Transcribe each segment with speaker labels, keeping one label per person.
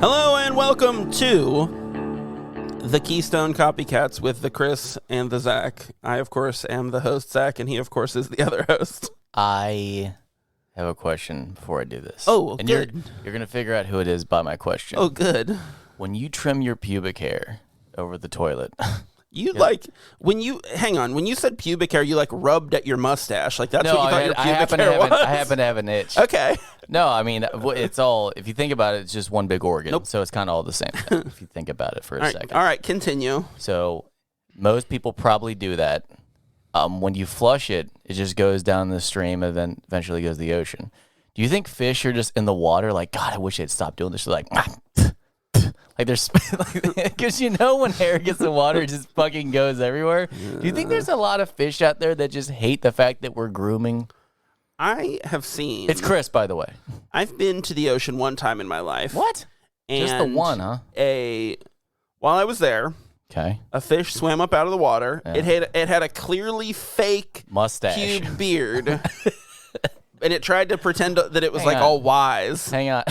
Speaker 1: Hello and welcome to the Keystone Copycats with the Chris and the Zach. I, of course, am the host, Zach, and he, of course, is the other host.
Speaker 2: I have a question before I do this.
Speaker 1: Oh,
Speaker 2: and
Speaker 1: good.
Speaker 2: You're going to figure out who it is by my question.
Speaker 1: Oh, good.
Speaker 2: When you trim your pubic hair over the toilet...
Speaker 1: when you said pubic hair, you like rubbed at your mustache. Like that's what you thought your pubic hair was?
Speaker 2: I happen to have an itch.
Speaker 1: Okay.
Speaker 2: No, I mean, it's all, if you think about it, it's just one big organ. Nope. So it's kind of all the same thing, if you think about it for a second.
Speaker 1: All right, continue.
Speaker 2: So most people probably do that. When you flush it, it just goes down the stream and then eventually goes to the ocean. Do you think fish are just in the water like, God, I wish they'd stop doing this? They're like, like there's, because you know when hair gets in water, it just fucking goes everywhere. Do you think there's a lot of fish out there that just hate the fact that we're grooming?
Speaker 1: I have seen.
Speaker 2: It's Chris, by the way.
Speaker 1: I've been to the ocean one time in my life.
Speaker 2: What?
Speaker 1: And
Speaker 2: just the one, huh?
Speaker 1: While I was there,
Speaker 2: okay,
Speaker 1: a fish swam up out of the water.
Speaker 2: Yeah.
Speaker 1: It had a clearly fake
Speaker 2: mustache,
Speaker 1: cube beard. And it tried to pretend that it was all wise.
Speaker 2: Hang on.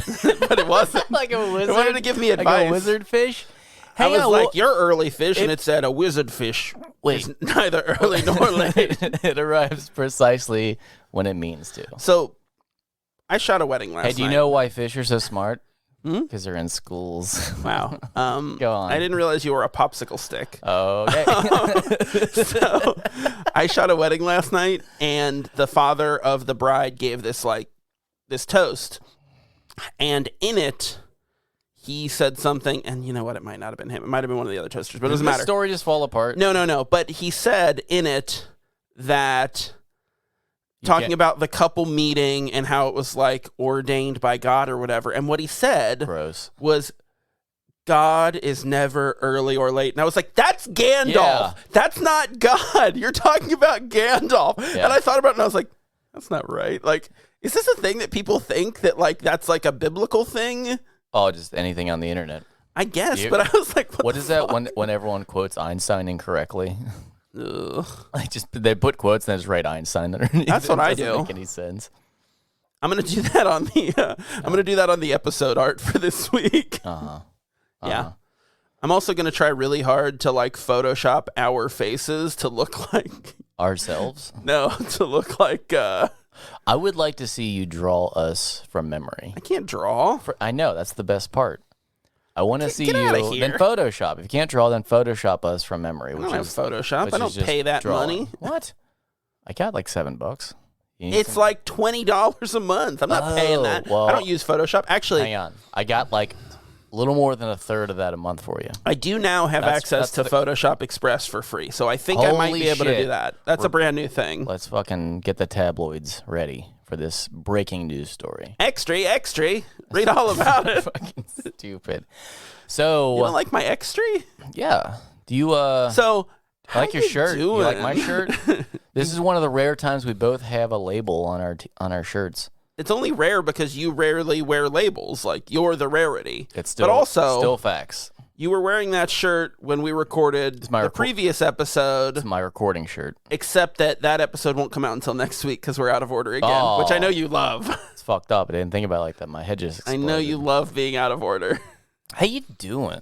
Speaker 1: But it wasn't.
Speaker 2: Like a wizard?
Speaker 1: It wanted to give me advice.
Speaker 2: Like a wizard fish?
Speaker 1: I was like, you're early fish, and it said a wizard fish.
Speaker 2: Wait.
Speaker 1: Is neither early nor late.
Speaker 2: It arrives precisely when it means to.
Speaker 1: So, I shot a wedding last night.
Speaker 2: Hey, do you know why fish are so smart? Because they're in schools.
Speaker 1: Wow.
Speaker 2: Go on.
Speaker 1: I didn't realize you were a popsicle stick.
Speaker 2: Okay.
Speaker 1: So I shot a wedding last night, and the father of the bride gave this toast, and in it he said something, and you know what? It might not have been him. It might have been one of the other toasters, but it doesn't matter.
Speaker 2: Did the story just fall apart?
Speaker 1: No. But he said in it that talking about the couple meeting and how it was like ordained by God or whatever. And what he said was, God is never early or late. And I was like, that's Gandalf.
Speaker 2: Yeah.
Speaker 1: That's not God. You're talking about Gandalf.
Speaker 2: Yeah.
Speaker 1: And I thought about it and I was like, that's not right. Like, is this a thing that people think that like that's like a biblical thing?
Speaker 2: Oh, just anything on the internet.
Speaker 1: I guess, but I was like,
Speaker 2: what is that when everyone quotes Einstein incorrectly?
Speaker 1: Ugh.
Speaker 2: Like they put quotes and they just write Einstein underneath.
Speaker 1: That's what I do.
Speaker 2: Doesn't make any sense.
Speaker 1: I'm gonna do that on the episode art for this week. Yeah. I'm also gonna try really hard to like Photoshop our faces to look like
Speaker 2: ourselves.
Speaker 1: No, to look like.
Speaker 2: I would like to see you draw us from memory.
Speaker 1: I can't draw.
Speaker 2: I know that's the best part. I want to see you.
Speaker 1: Then
Speaker 2: Photoshop. If you can't draw, then Photoshop us from memory.
Speaker 1: I don't have Photoshop. I don't pay that money.
Speaker 2: What? I got like $7.
Speaker 1: It's like $20 a month. I'm not paying that.
Speaker 2: Well,
Speaker 1: I don't use Photoshop. Actually,
Speaker 2: hang on. I got like a little more than a third of that a month for you.
Speaker 1: I do now have access to Photoshop Express for free, so I think I might be able to do that. That's a brand new thing.
Speaker 2: Let's fucking get the tabloids ready for this breaking news story.
Speaker 1: Extra. Read all about it.
Speaker 2: Fucking stupid. So
Speaker 1: you don't like my extra?
Speaker 2: Yeah. Do you
Speaker 1: So
Speaker 2: I like your shirt. You like my shirt? This is one of the rare times we both have a label on our shirts.
Speaker 1: It's only rare because you rarely wear labels. Like, you're the rarity.
Speaker 2: It's still,
Speaker 1: but also,
Speaker 2: still facts.
Speaker 1: You were wearing that shirt when we recorded the previous episode.
Speaker 2: It's my recording shirt.
Speaker 1: Except that episode won't come out until next week because we're out of order again, which I know you love.
Speaker 2: It's fucked up. I didn't think about it like that. My head just exploded.
Speaker 1: I know you love being out of order.
Speaker 2: How you doing?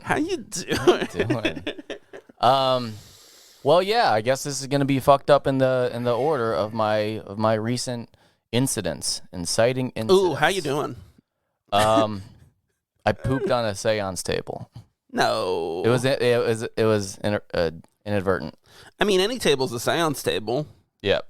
Speaker 2: Well, yeah, I guess this is going to be fucked up in the order of my recent inciting incidents.
Speaker 1: Ooh, how you doing?
Speaker 2: I pooped on a seance table.
Speaker 1: No,
Speaker 2: it was inadvertent.
Speaker 1: I mean, any table's a seance table.
Speaker 2: Yep.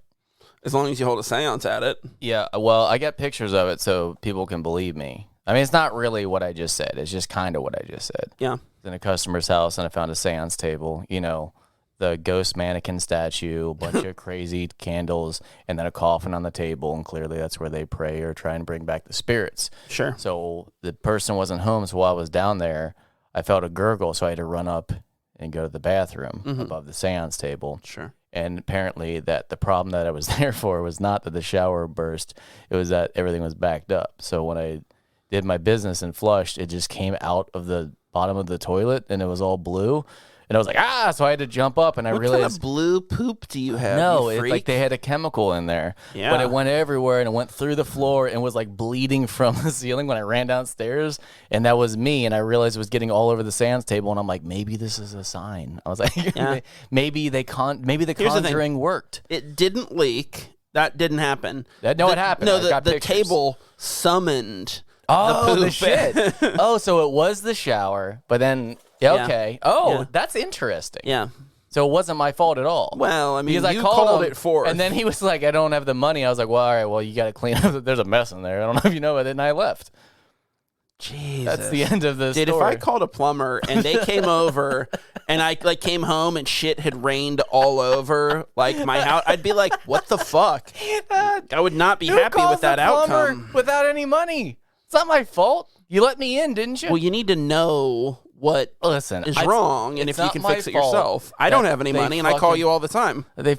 Speaker 1: As long as you hold a seance at it.
Speaker 2: Yeah. Well, I got pictures of it so people can believe me. I mean, it's not really what I just said. It's just kind of what I just said.
Speaker 1: Yeah.
Speaker 2: I was in a customer's house and I found a seance table. You know, the ghost mannequin statue, a bunch of crazy candles, and then a coffin on the table, and clearly that's where they pray or try and bring back the spirits.
Speaker 1: Sure.
Speaker 2: So the person wasn't home, so while I was down there, I felt a gurgle, so I had to run up and go to the bathroom above the seance table.
Speaker 1: Sure.
Speaker 2: And apparently that the problem that I was there for was not that the shower burst, it was that everything was backed up. So when I did my business and flushed, it just came out of the bottom of the toilet, and it was all blue. And I was like, so I had to jump up, and I realized...
Speaker 1: What kind of blue poop do you have?
Speaker 2: No,
Speaker 1: you
Speaker 2: it's like they had a chemical in there.
Speaker 1: Yeah.
Speaker 2: But it went everywhere, and it went through the floor, and was like bleeding from the ceiling when I ran downstairs. And that was me, and I realized it was getting all over the Sans table, and I'm like, maybe this is a sign. I was like, maybe the conjuring worked.
Speaker 1: It didn't leak. That didn't happen.
Speaker 2: It happened.
Speaker 1: No, the table summoned
Speaker 2: the shit. So it was the shower, but then... Okay. That's interesting.
Speaker 1: Yeah.
Speaker 2: So it wasn't my fault at all.
Speaker 1: Well, I mean,
Speaker 2: because
Speaker 1: you
Speaker 2: I called
Speaker 1: it forth.
Speaker 2: And then he was like, I don't have the money. I was like, well, all right, well, you got to clean up. There's a mess in there. I don't know if you know it. And I left.
Speaker 1: Jesus.
Speaker 2: That's the end of the story.
Speaker 1: Dude, if I called a plumber and they came over and I came home and shit had rained all over my house, I'd be like, what the fuck? I would not be happy with that outcome.
Speaker 2: Without any money. It's not my fault. You let me in, didn't you?
Speaker 1: Well, you need to know what is wrong, and if you can fix it yourself. I don't have any money, and I call you all the time.
Speaker 2: I gave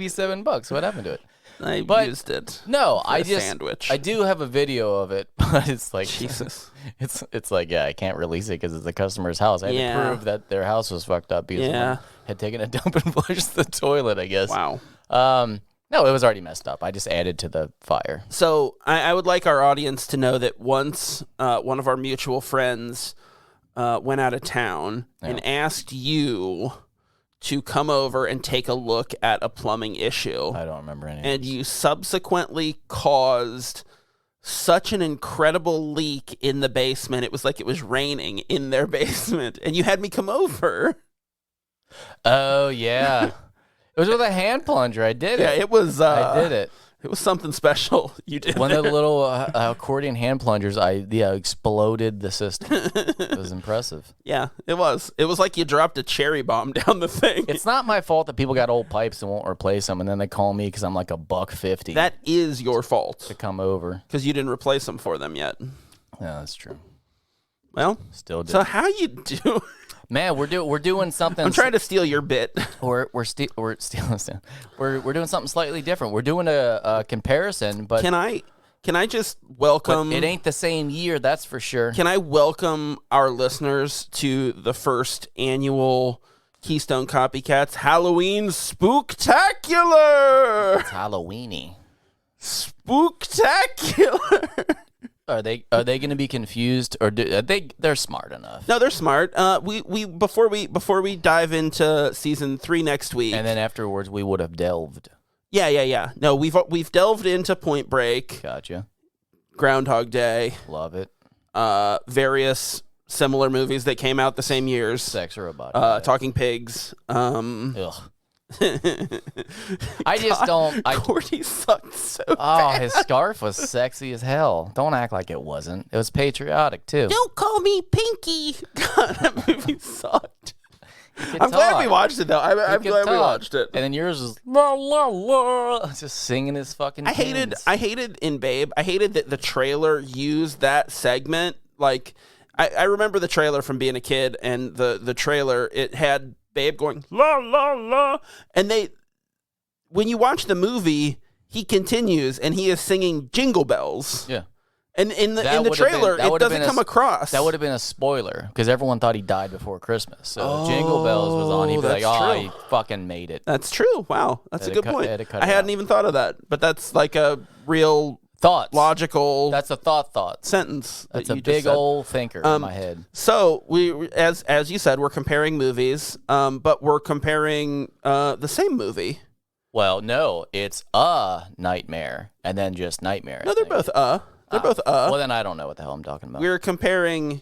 Speaker 2: you $7. What happened to it?
Speaker 1: I used it.
Speaker 2: No,
Speaker 1: sandwich.
Speaker 2: I do have a video of it, but it's like
Speaker 1: Jesus.
Speaker 2: It's like I can't release it because it's the customer's house. I had to prove that their house was fucked up because someone had taken a dump and flushed the toilet. I guess.
Speaker 1: Wow.
Speaker 2: No, it was already messed up. I just added to the fire.
Speaker 1: So I would like our audience to know that once one of our mutual friends went out of town and asked you to come over and take a look at a plumbing issue.
Speaker 2: I don't remember any.
Speaker 1: And you subsequently caused such an incredible leak in the basement. It was like it was raining in their basement. And you had me come over.
Speaker 2: Oh, yeah. It was with a hand plunger. I did it.
Speaker 1: Yeah, it was.
Speaker 2: I did it.
Speaker 1: It was something special. You did
Speaker 2: one of the little accordion hand plungers. I exploded the system. It was impressive.
Speaker 1: Yeah, it was. It was like you dropped a cherry bomb down the thing.
Speaker 2: It's not my fault that people got old pipes and won't replace them, and then they call me because I'm like $1.50.
Speaker 1: That is your fault
Speaker 2: to come over
Speaker 1: because you didn't replace them for them yet.
Speaker 2: Yeah, that's true.
Speaker 1: Well,
Speaker 2: still do.
Speaker 1: So how you do?
Speaker 2: Man, we're doing something.
Speaker 1: I'm trying to steal your bit.
Speaker 2: We're stealing. We're doing something slightly different. We're doing a comparison, but
Speaker 1: can I just welcome?
Speaker 2: It ain't the same year, that's for sure.
Speaker 1: Can I welcome our listeners to the first annual Keystone Copycats Halloween Spook-tacular?
Speaker 2: It's Halloweeny.
Speaker 1: Spook-tacular.
Speaker 2: Are they going to be confused, or they're smart enough?
Speaker 1: No, they're smart. We before we dive into season 3 next week,
Speaker 2: and then afterwards we would have delved.
Speaker 1: Yeah. No, we've delved into Point Break.
Speaker 2: Gotcha.
Speaker 1: Groundhog Day.
Speaker 2: Love it.
Speaker 1: Various similar movies that came out the same years.
Speaker 2: Sex Robot.
Speaker 1: Talking Pigs.
Speaker 2: Ugh. I just don't.
Speaker 1: Cordy sucked so bad.
Speaker 2: His scarf was sexy as hell. Don't act like it wasn't. It was patriotic too.
Speaker 1: Don't call me Pinky. God, that movie sucked. I'm glad we watched it though. I'm glad we watched it.
Speaker 2: And then yours was la la la, just singing his fucking.
Speaker 1: I hated in Babe. I hated that the trailer used that segment. Like I remember the trailer from being a kid, and the trailer it had Babe going la la la, and when you watch the movie, he continues and he is singing Jingle Bells.
Speaker 2: Yeah,
Speaker 1: and in the trailer, it doesn't come across.
Speaker 2: That would have been a spoiler because everyone thought he died before Christmas. So Jingle Bells was on. He'd be like, he fucking made it.
Speaker 1: That's true. Wow, that's a good point. I hadn't even thought of that, but that's like a real logical.
Speaker 2: That's a thought
Speaker 1: sentence.
Speaker 2: That's a big old thinker in my head.
Speaker 1: So we, as you said, we're comparing movies, but we're comparing the same movie.
Speaker 2: Well, no, it's a Nightmare and then just Nightmare.
Speaker 1: No, they're both They're both
Speaker 2: Well, then I don't know what the hell I'm talking about.
Speaker 1: We're comparing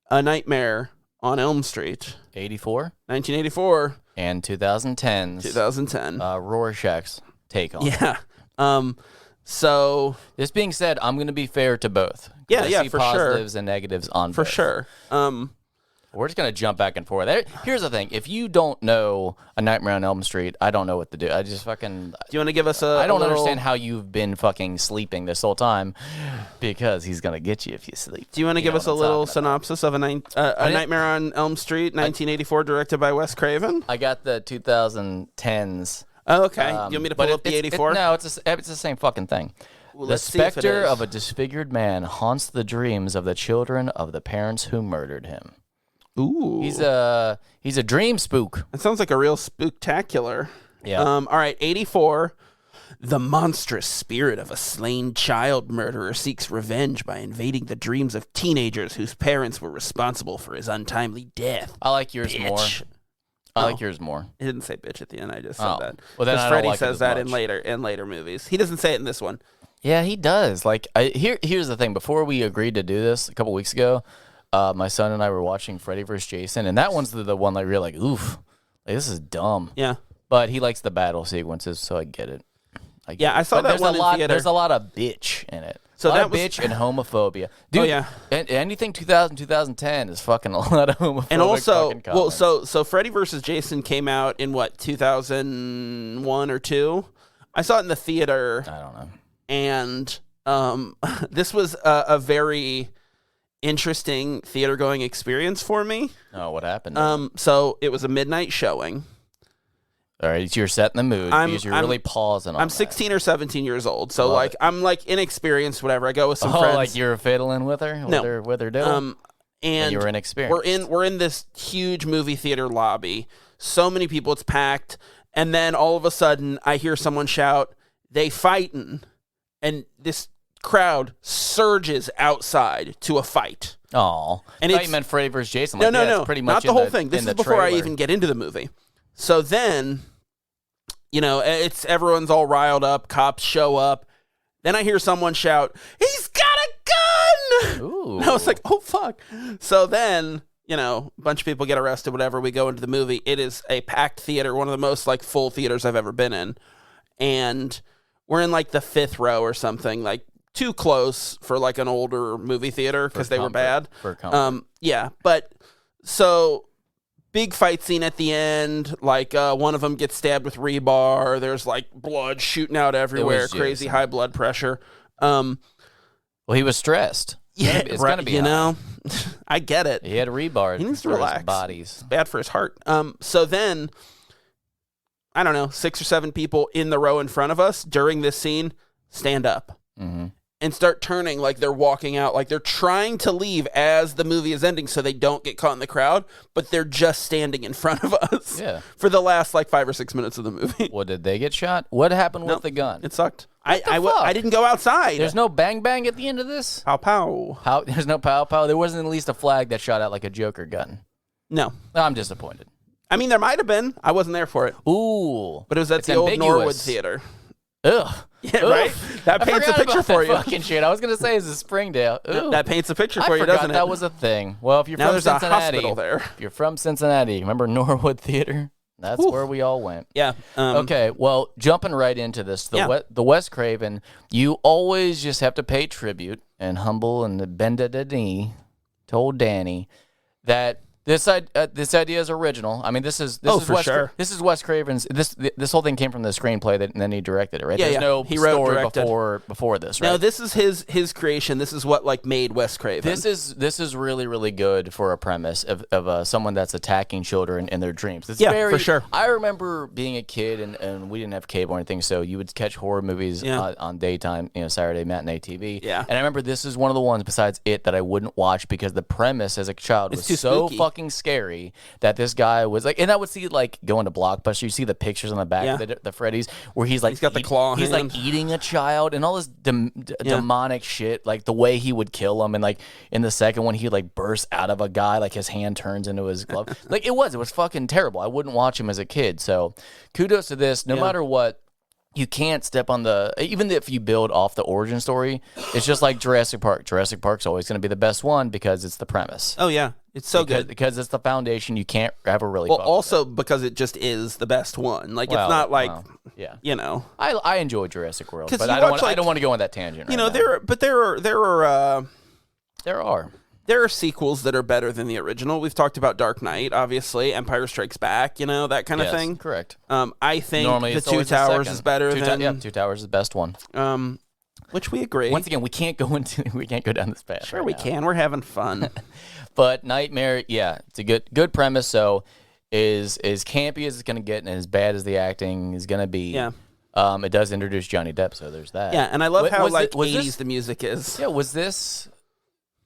Speaker 1: A Nightmare on Elm Street.
Speaker 2: 1984. And 2010's.
Speaker 1: 2010.
Speaker 2: Rorschach's take on it.
Speaker 1: Yeah. So
Speaker 2: this being said, I'm going to be fair to both.
Speaker 1: Yeah,
Speaker 2: I see
Speaker 1: for
Speaker 2: positives and negatives on
Speaker 1: for
Speaker 2: both.
Speaker 1: Sure.
Speaker 2: We're just going to jump back and forth. Here's the thing. If you don't know A Nightmare on Elm Street, I don't know what to do. I just fucking...
Speaker 1: Do you want to give us
Speaker 2: I don't understand how you've been fucking sleeping this whole time, because he's going to get you if you sleep.
Speaker 1: Do you want to give us a little synopsis of A Nightmare on Elm Street, 1984, directed by Wes Craven?
Speaker 2: I got the 2010s.
Speaker 1: Oh, okay. You want me to pull up the 84?
Speaker 2: No, it's the same fucking thing.
Speaker 1: Well,
Speaker 2: the specter of a disfigured man haunts the dreams of the children of the parents who murdered him.
Speaker 1: Ooh.
Speaker 2: He's a dream spook.
Speaker 1: That sounds like a real spook-tacular.
Speaker 2: Yeah.
Speaker 1: All right, 84. The monstrous spirit of a slain child murderer seeks revenge by invading the dreams of teenagers whose parents were responsible for his untimely death.
Speaker 2: I like yours more. I like yours more.
Speaker 1: It didn't say bitch at the end. I just said that.
Speaker 2: Well, then I
Speaker 1: Freddy
Speaker 2: don't like
Speaker 1: says
Speaker 2: it
Speaker 1: that
Speaker 2: as
Speaker 1: in later movies. He doesn't say it in this one.
Speaker 2: Yeah, he does. Like, here's the thing. Before we agreed to do this a couple weeks ago, my son and I were watching Freddy vs. Jason, and that one's the one like we're like, oof, like, this is dumb.
Speaker 1: Yeah.
Speaker 2: But he likes the battle sequences, so I get it.
Speaker 1: I saw that one in theater.
Speaker 2: There's a lot of bitch in it.
Speaker 1: So
Speaker 2: that bitch and homophobia. Dude, anything 2000, 2010 is fucking a lot of homophobic. And also,
Speaker 1: well, so Freddy vs. Jason came out in what, 2001 or 2? I saw it in the theater.
Speaker 2: I don't know.
Speaker 1: And this was a very interesting theater-going experience for me.
Speaker 2: Oh, what happened?
Speaker 1: So it was a midnight showing.
Speaker 2: All right, you're setting the mood because you're really pausing on
Speaker 1: I'm 16 or 17 years old, so I'm like inexperienced, whatever. I go with some friends.
Speaker 2: Like you're fiddling with her?
Speaker 1: No.
Speaker 2: With her doing?
Speaker 1: And
Speaker 2: you're inexperienced.
Speaker 1: We're in this huge movie theater lobby. So many people, it's packed. And then all of a sudden, I hear someone shout, "They fightin'," and this crowd surges outside to a fight.
Speaker 2: Oh,
Speaker 1: and
Speaker 2: I thought you meant Freddy vs. Jason.
Speaker 1: Like, no,
Speaker 2: pretty much
Speaker 1: not the whole thing. This is before I even get into the movie. So then, it's everyone's all riled up. Cops show up. Then I hear someone shout, "He's got a gun!"
Speaker 2: Ooh.
Speaker 1: And I was like, "Oh fuck!" So then, a bunch of people get arrested. Whatever. We go into the movie. It is a packed theater, one of the most like full theaters I've ever been in, and we're in like the 5th row or something, like too close for like an older movie theater because they were bad.
Speaker 2: For comfort.
Speaker 1: Yeah, but so. Big fight scene at the end, like one of them gets stabbed with rebar. There's like blood shooting out everywhere, crazy high blood pressure.
Speaker 2: Well, he was stressed.
Speaker 1: Yeah,
Speaker 2: it's gonna be
Speaker 1: I get it.
Speaker 2: He had rebar.
Speaker 1: He needs to relax.
Speaker 2: His bodies.
Speaker 1: It's bad for his heart. So then, I don't know, 6 or 7 people in the row in front of us during this scene stand up.
Speaker 2: Mm-hmm.
Speaker 1: And start turning like they're walking out, like they're trying to leave as the movie is ending so they don't get caught in the crowd, but they're just standing in front of us for the last like 5 or 6 minutes of the movie.
Speaker 2: Well, did they get shot? What happened with the gun?
Speaker 1: It sucked. I didn't go outside.
Speaker 2: There's no bang bang at the end of this?
Speaker 1: Pow pow.
Speaker 2: There's no pow pow? There wasn't at least a flag that shot out like a Joker gun.
Speaker 1: No.
Speaker 2: I'm disappointed.
Speaker 1: I mean, there might have been. I wasn't there for it.
Speaker 2: Ooh.
Speaker 1: But it was at the old Norwood Theater.
Speaker 2: Ugh.
Speaker 1: Yeah, right? That paints a picture for you.
Speaker 2: Fucking shit. I was going to say, is it Springdale? Ooh.
Speaker 1: That paints a picture for you, doesn't it?
Speaker 2: That was a thing. Well, if you're
Speaker 1: now
Speaker 2: from
Speaker 1: there's
Speaker 2: Cincinnati,
Speaker 1: a hospital there.
Speaker 2: If you're from Cincinnati, remember Norwood Theater? That's where we all went.
Speaker 1: Yeah.
Speaker 2: Okay, well, jumping right into this, the Wes Craven, you always just have to pay tribute and humble and bend the knee to old Danny that this idea is original. I mean, this is Wes Craven's. This whole thing came from the screenplay and then he directed it, right?
Speaker 1: Yeah,
Speaker 2: There's no
Speaker 1: he wrote,
Speaker 2: story
Speaker 1: directed.
Speaker 2: before this, right?
Speaker 1: No, this is his creation. This is what like made Wes Craven.
Speaker 2: This is really, really good for a premise of someone that's attacking children in their dreams. It's
Speaker 1: for sure.
Speaker 2: I remember being a kid and we didn't have cable or anything, so you would catch horror movies on daytime, Saturday matinee TV.
Speaker 1: Yeah.
Speaker 2: And I remember this is one of the ones besides It that I wouldn't watch because the premise as a child was so fucking scary that this guy was like, and I would see like going to Blockbuster, you see the pictures on the back of the Freddy's where he's like,
Speaker 1: he's got the claw
Speaker 2: he's
Speaker 1: hand.
Speaker 2: like eating a child and all this demonic shit, like the way he would kill him, and like in the second one he like bursts out of a guy, like his hand turns into his glove. Like it was fucking terrible. I wouldn't watch him as a kid. So kudos to this. No matter what, you can't step on even if you build off the origin story, it's just like Jurassic Park. Jurassic Park's always going to be the best one because it's the premise.
Speaker 1: Oh, yeah. It's so good.
Speaker 2: Because it's the foundation. You can't ever really
Speaker 1: also because it just is the best one. Like, it's not like,
Speaker 2: I enjoy Jurassic World, but I don't want to go on that tangent right now.
Speaker 1: There are sequels that are better than the original. We've talked about Dark Knight, obviously, Empire Strikes Back, that kind of thing.
Speaker 2: Correct.
Speaker 1: I think
Speaker 2: normally
Speaker 1: The Two Towers is better than...
Speaker 2: Two Towers is the best one.
Speaker 1: Which we agree.
Speaker 2: Once again, we can't go down this path.
Speaker 1: Sure, we can. We're having fun.
Speaker 2: But Nightmare, it's a good premise. So, is campy as it's going to get, and as bad as the acting is going to be.
Speaker 1: Yeah.
Speaker 2: It does introduce Johnny Depp, so there's that.
Speaker 1: Yeah, and I love how 80s the music is.
Speaker 2: Yeah, was this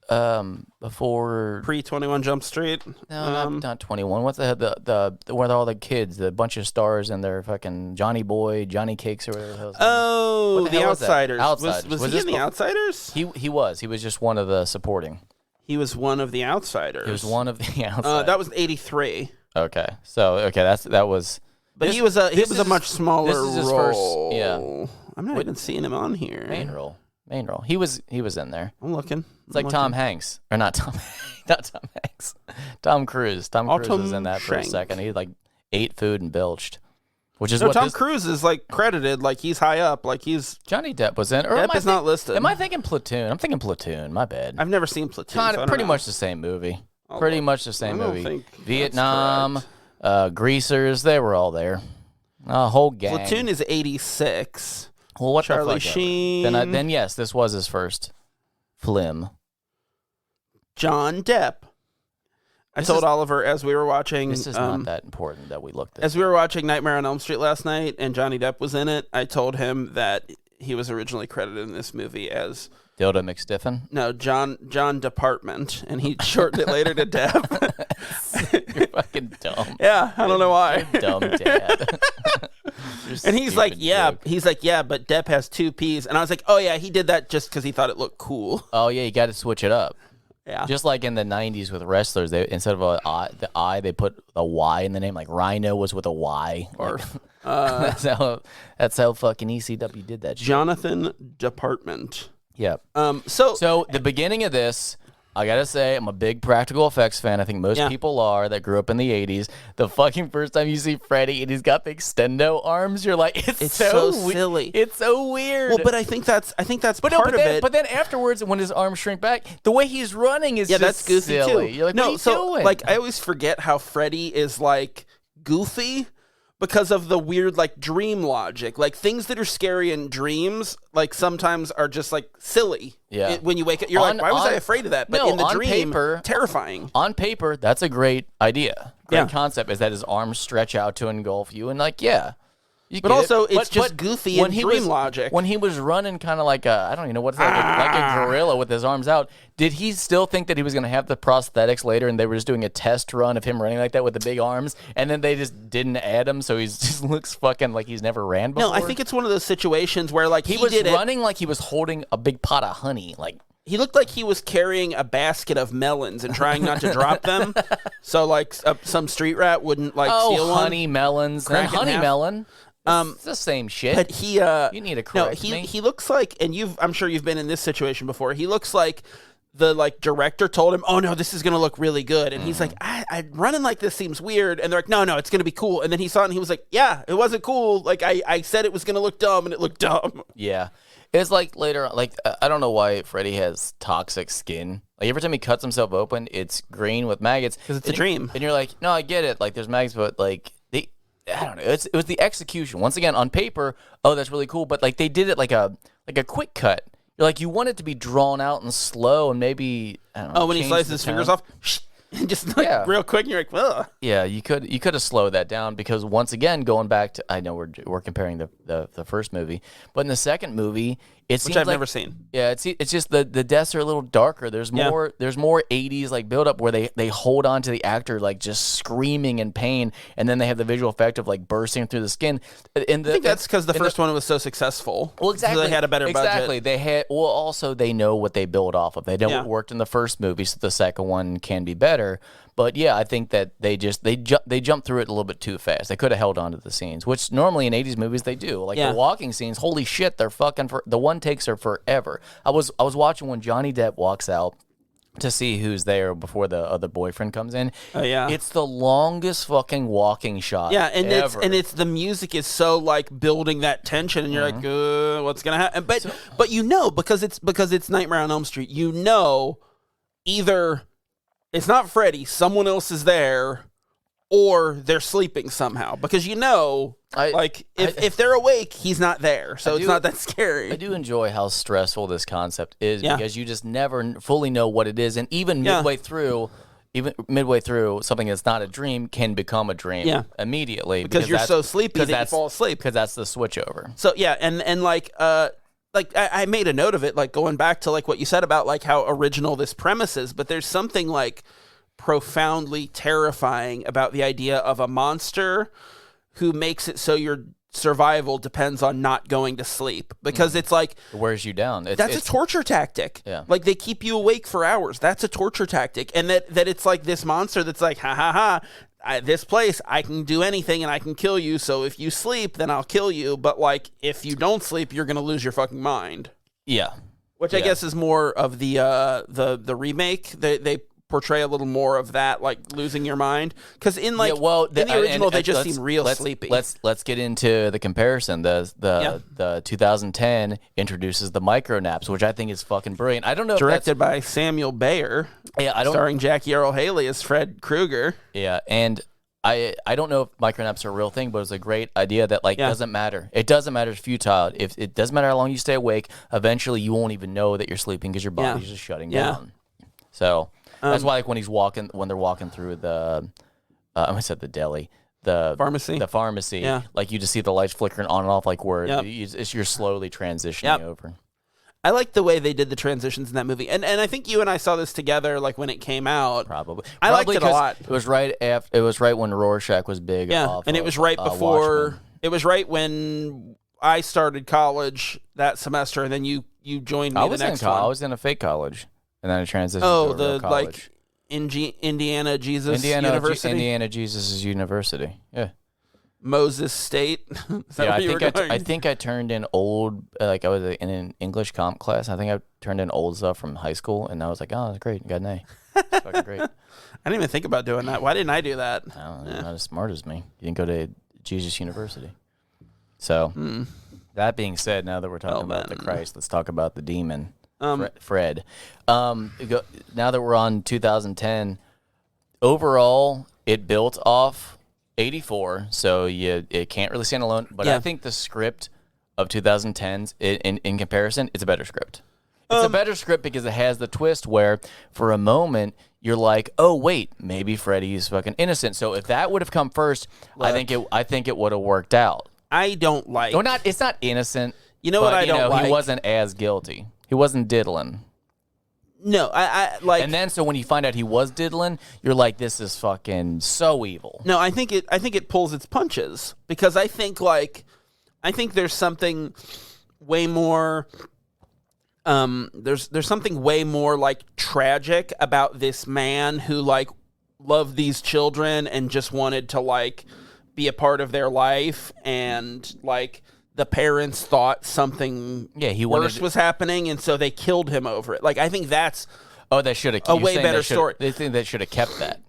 Speaker 2: before
Speaker 1: pre-21 Jump Street.
Speaker 2: No, not 21. What's the where all the kids, the bunch of stars and their fucking Johnny Boy, Johnny Cakes or whatever the hell.
Speaker 1: Oh, The Outsiders.
Speaker 2: Outsiders.
Speaker 1: Was he in The Outsiders?
Speaker 2: He was. He was just one of the supporting.
Speaker 1: He was one of the Outsiders.
Speaker 2: He was one of the Outsiders.
Speaker 1: That was 83.
Speaker 2: Okay, so that was.
Speaker 1: But he was a much smaller
Speaker 2: this is his
Speaker 1: role.
Speaker 2: First, yeah.
Speaker 1: I'm not even seeing him on here.
Speaker 2: Main role. He was in there.
Speaker 1: I'm looking.
Speaker 2: It's like Tom Hanks, or not Tom, not Tom Hanks. Tom Cruise. Tom Cruise was in that for a second. He like ate food and belched, which is what
Speaker 1: Tom Cruise is like credited, like he's high up, like he's.
Speaker 2: Johnny Depp was in. Or
Speaker 1: Depp is not listed.
Speaker 2: Am I thinking Platoon? I'm thinking Platoon. My bad.
Speaker 1: I've never seen Platoon. So
Speaker 2: pretty much the same movie. Pretty much the same movie. Vietnam, Greasers. They were all there. A whole gang.
Speaker 1: Platoon is 86.
Speaker 2: Well, what
Speaker 1: Charlie
Speaker 2: the fuck
Speaker 1: Sheen.
Speaker 2: Then yes, this was his first film.
Speaker 1: John Depp. I told Oliver as we were watching.
Speaker 2: This is not that important that we looked at.
Speaker 1: As we were watching Nightmare on Elm Street last night, and Johnny Depp was in it. I told him that he was originally credited in this movie as
Speaker 2: Dilda McStiffen.
Speaker 1: No, John Department, and he shortened it later to Depp.
Speaker 2: You're fucking dumb.
Speaker 1: Yeah, I don't know why.
Speaker 2: You're dumb dad.
Speaker 1: And he's like, yeah, but Depp has 2 P's. And I was like, oh, yeah, he did that just because he thought it looked cool.
Speaker 2: Oh, yeah, you got to switch it up.
Speaker 1: Yeah.
Speaker 2: Just like in the 90s with wrestlers, they instead of the I, they put a Y in the name. Like Rhino was with a Y.
Speaker 1: Or
Speaker 2: that's how fucking ECW did that shit.
Speaker 1: Jonathan Department.
Speaker 2: Yeah.
Speaker 1: So
Speaker 2: the beginning of this, I gotta say, I'm a big practical effects fan. I think most people are that grew up in the 80s. The fucking first time you see Freddy and he's got the extendo arms, you're like, it's so
Speaker 1: silly.
Speaker 2: It's so weird.
Speaker 1: Well, but I think that's part of it.
Speaker 2: But then afterwards, when his arms shrink back, the way he's running is just
Speaker 1: that's goofy
Speaker 2: silly.
Speaker 1: too.
Speaker 2: You're like, what are you doing?
Speaker 1: Like I always forget how Freddy is like goofy. Because of the weird, like, dream logic. Like, things that are scary in dreams, like, sometimes are just, like, silly.
Speaker 2: Yeah.
Speaker 1: When you wake up, you're like, why was I afraid of that? But in the dream, terrifying.
Speaker 2: On paper, that's a great idea. Great concept is that his arms stretch out to engulf you. And, like,
Speaker 1: but also, it's just goofy and dream logic.
Speaker 2: When he was running kind of like I don't even know what's that, like a gorilla with his arms out, did he still think that he was going to have the prosthetics later and they were just doing a test run of him running like that with the big arms and then they just didn't add him so he just looks fucking like he's never ran before?
Speaker 1: No, I think it's one of those situations where like
Speaker 2: he was running like he was holding a big pot of honey. Like
Speaker 1: he looked like he was carrying a basket of melons and trying not to drop them. So like some street rat wouldn't like steal one.
Speaker 2: Honey melons. And honey melon. It's the same shit.
Speaker 1: But he,
Speaker 2: you need to correct me.
Speaker 1: He looks like, and I'm sure you've been in this situation before. He looks like the like director told him, "Oh no, this is gonna look really good," and he's like, "I running like this seems weird," and they're like, "No, it's gonna be cool." And then he saw it, and he was like, "Yeah, it wasn't cool. Like I said it was gonna look dumb, and it looked dumb."
Speaker 2: Yeah, it's like later, like I don't know why Freddy has toxic skin. Like every time he cuts himself open, it's green with maggots
Speaker 1: because it's a dream.
Speaker 2: And you're like, "No, I get it. Like there's maggots, but like." I don't know. It was the execution. Once again, on paper, that's really cool. But like they did it like a quick cut. You're like you want it to be drawn out and slow, and maybe I don't know.
Speaker 1: Oh, when he slices his fingers off, and just like real quick, and you're like, ugh.
Speaker 2: Yeah, you could have slowed that down because once again, going back to I know we're comparing the first movie, but in the second movie,
Speaker 1: which I've never seen.
Speaker 2: Yeah, it's just the deaths are a little darker. There's more 80s like build up where they hold on to the actor like just screaming in pain, and then they have the visual effect of like bursting through the skin.
Speaker 1: I think that's because the first one was so successful.
Speaker 2: Well, exactly.
Speaker 1: So they had a better budget.
Speaker 2: Exactly. They had. Well, also they know what they build off of. They know what worked in the first movie, so the second one can be better. But yeah, I think that they jump through it a little bit too fast. They could have held on to the scenes, which normally in 80s movies they do. Like the walking scenes, holy shit, they're fucking the one takes are forever. I was watching when Johnny Depp walks out to see who's there before the other boyfriend comes in.
Speaker 1: Oh yeah.
Speaker 2: It's the longest fucking walking shot.
Speaker 1: Yeah, and
Speaker 2: ever.
Speaker 1: it's the music is so like building that tension and you're like, what's going to happen? But because it's Nightmare on Elm Street, either it's not Freddy, someone else is there, or they're sleeping somehow. Because if they're awake, he's not there. So it's not that scary.
Speaker 2: I do enjoy how stressful this concept is because you just never fully know what it is. And even midway through, something that's not a dream can become a dream immediately.
Speaker 1: Because you're so sleepy that you fall asleep.
Speaker 2: Because that's the switch over.
Speaker 1: So, yeah, and like... like I made a note of it, like going back to like what you said about like how original this premise is, but there's something like profoundly terrifying about the idea of a monster who makes it so your survival depends on not going to sleep, because it's like
Speaker 2: it wears you down.
Speaker 1: That's a torture tactic.
Speaker 2: Yeah.
Speaker 1: Like they keep you awake for hours. That's a torture tactic. And that it's like this monster that's like, ha ha ha, this place, I can do anything and I can kill you. So if you sleep, then I'll kill you. But like if you don't sleep, you're gonna lose your fucking mind.
Speaker 2: Yeah.
Speaker 1: Which I guess is more of the remake. They portray a little more of that, like losing your mind, because in like in the original they just seem real sleepy.
Speaker 2: Let's get into the comparison. The 2010 introduces the micro naps, which I think is fucking brilliant. I don't know,
Speaker 1: directed by Samuel Bayer, starring Jackie Earle Haley as Fred Krueger.
Speaker 2: Yeah, and I don't know if micro naps are a real thing, but it's a great idea that like doesn't matter. It doesn't matter. It's futile. If it doesn't matter how long you stay awake, eventually you won't even know that you're sleeping because your body's just shutting down. So. That's why, like, when they're walking through the, I said the deli, the pharmacy, like you just see the lights flickering on and off, like where you're slowly transitioning over.
Speaker 1: I like the way they did the transitions in that movie, and I think you and I saw this together, like when it came out.
Speaker 2: Probably
Speaker 1: I liked it a lot.
Speaker 2: It was right after. It was right when Rorschach was big.
Speaker 1: Yeah, and it was right before.
Speaker 2: Watchmen.
Speaker 1: It was right when I started college that semester, and then you joined me the next one.
Speaker 2: I was in a fake college. And then I transitioned to a real college.
Speaker 1: Like Indiana Jesus University?
Speaker 2: Indiana Jesus University, yeah.
Speaker 1: Moses State? Is that where you were going?
Speaker 2: I think I turned in old, like I was in an English comp class. I think I turned in old stuff from high school, and I was like, oh, that's great. Got an A. It's fucking great.
Speaker 1: I didn't even think about doing that. Why didn't I do that?
Speaker 2: I don't know, you're not as smart as me. You didn't go to Jesus University. So, that being said, now that we're talking about the Christ, let's talk about the demon. Fred. Now that we're on 2010, overall, it built off 84, so it can't really stand alone. But I think the script of 2010s, in comparison, it's a better script. It's a better script because it has the twist where, for a moment, you're like, oh wait, maybe Freddy's fucking innocent. So if that would have come first, I think it would have worked out.
Speaker 1: I don't like.
Speaker 2: No, it's not innocent.
Speaker 1: You know what I don't like?
Speaker 2: He wasn't as guilty. He wasn't diddling.
Speaker 1: No, I like.
Speaker 2: And then, so when you find out he was diddling, you're like, "This is fucking so evil."
Speaker 1: No, I think it pulls its punches, because I think there's something way more. There's something way more like tragic about this man who like loved these children and just wanted to like be a part of their life, and like. The parents thought something worse was happening, and so they killed him over it. Like, I think that's
Speaker 2: they should have
Speaker 1: a way better story.
Speaker 2: They think they should have kept that.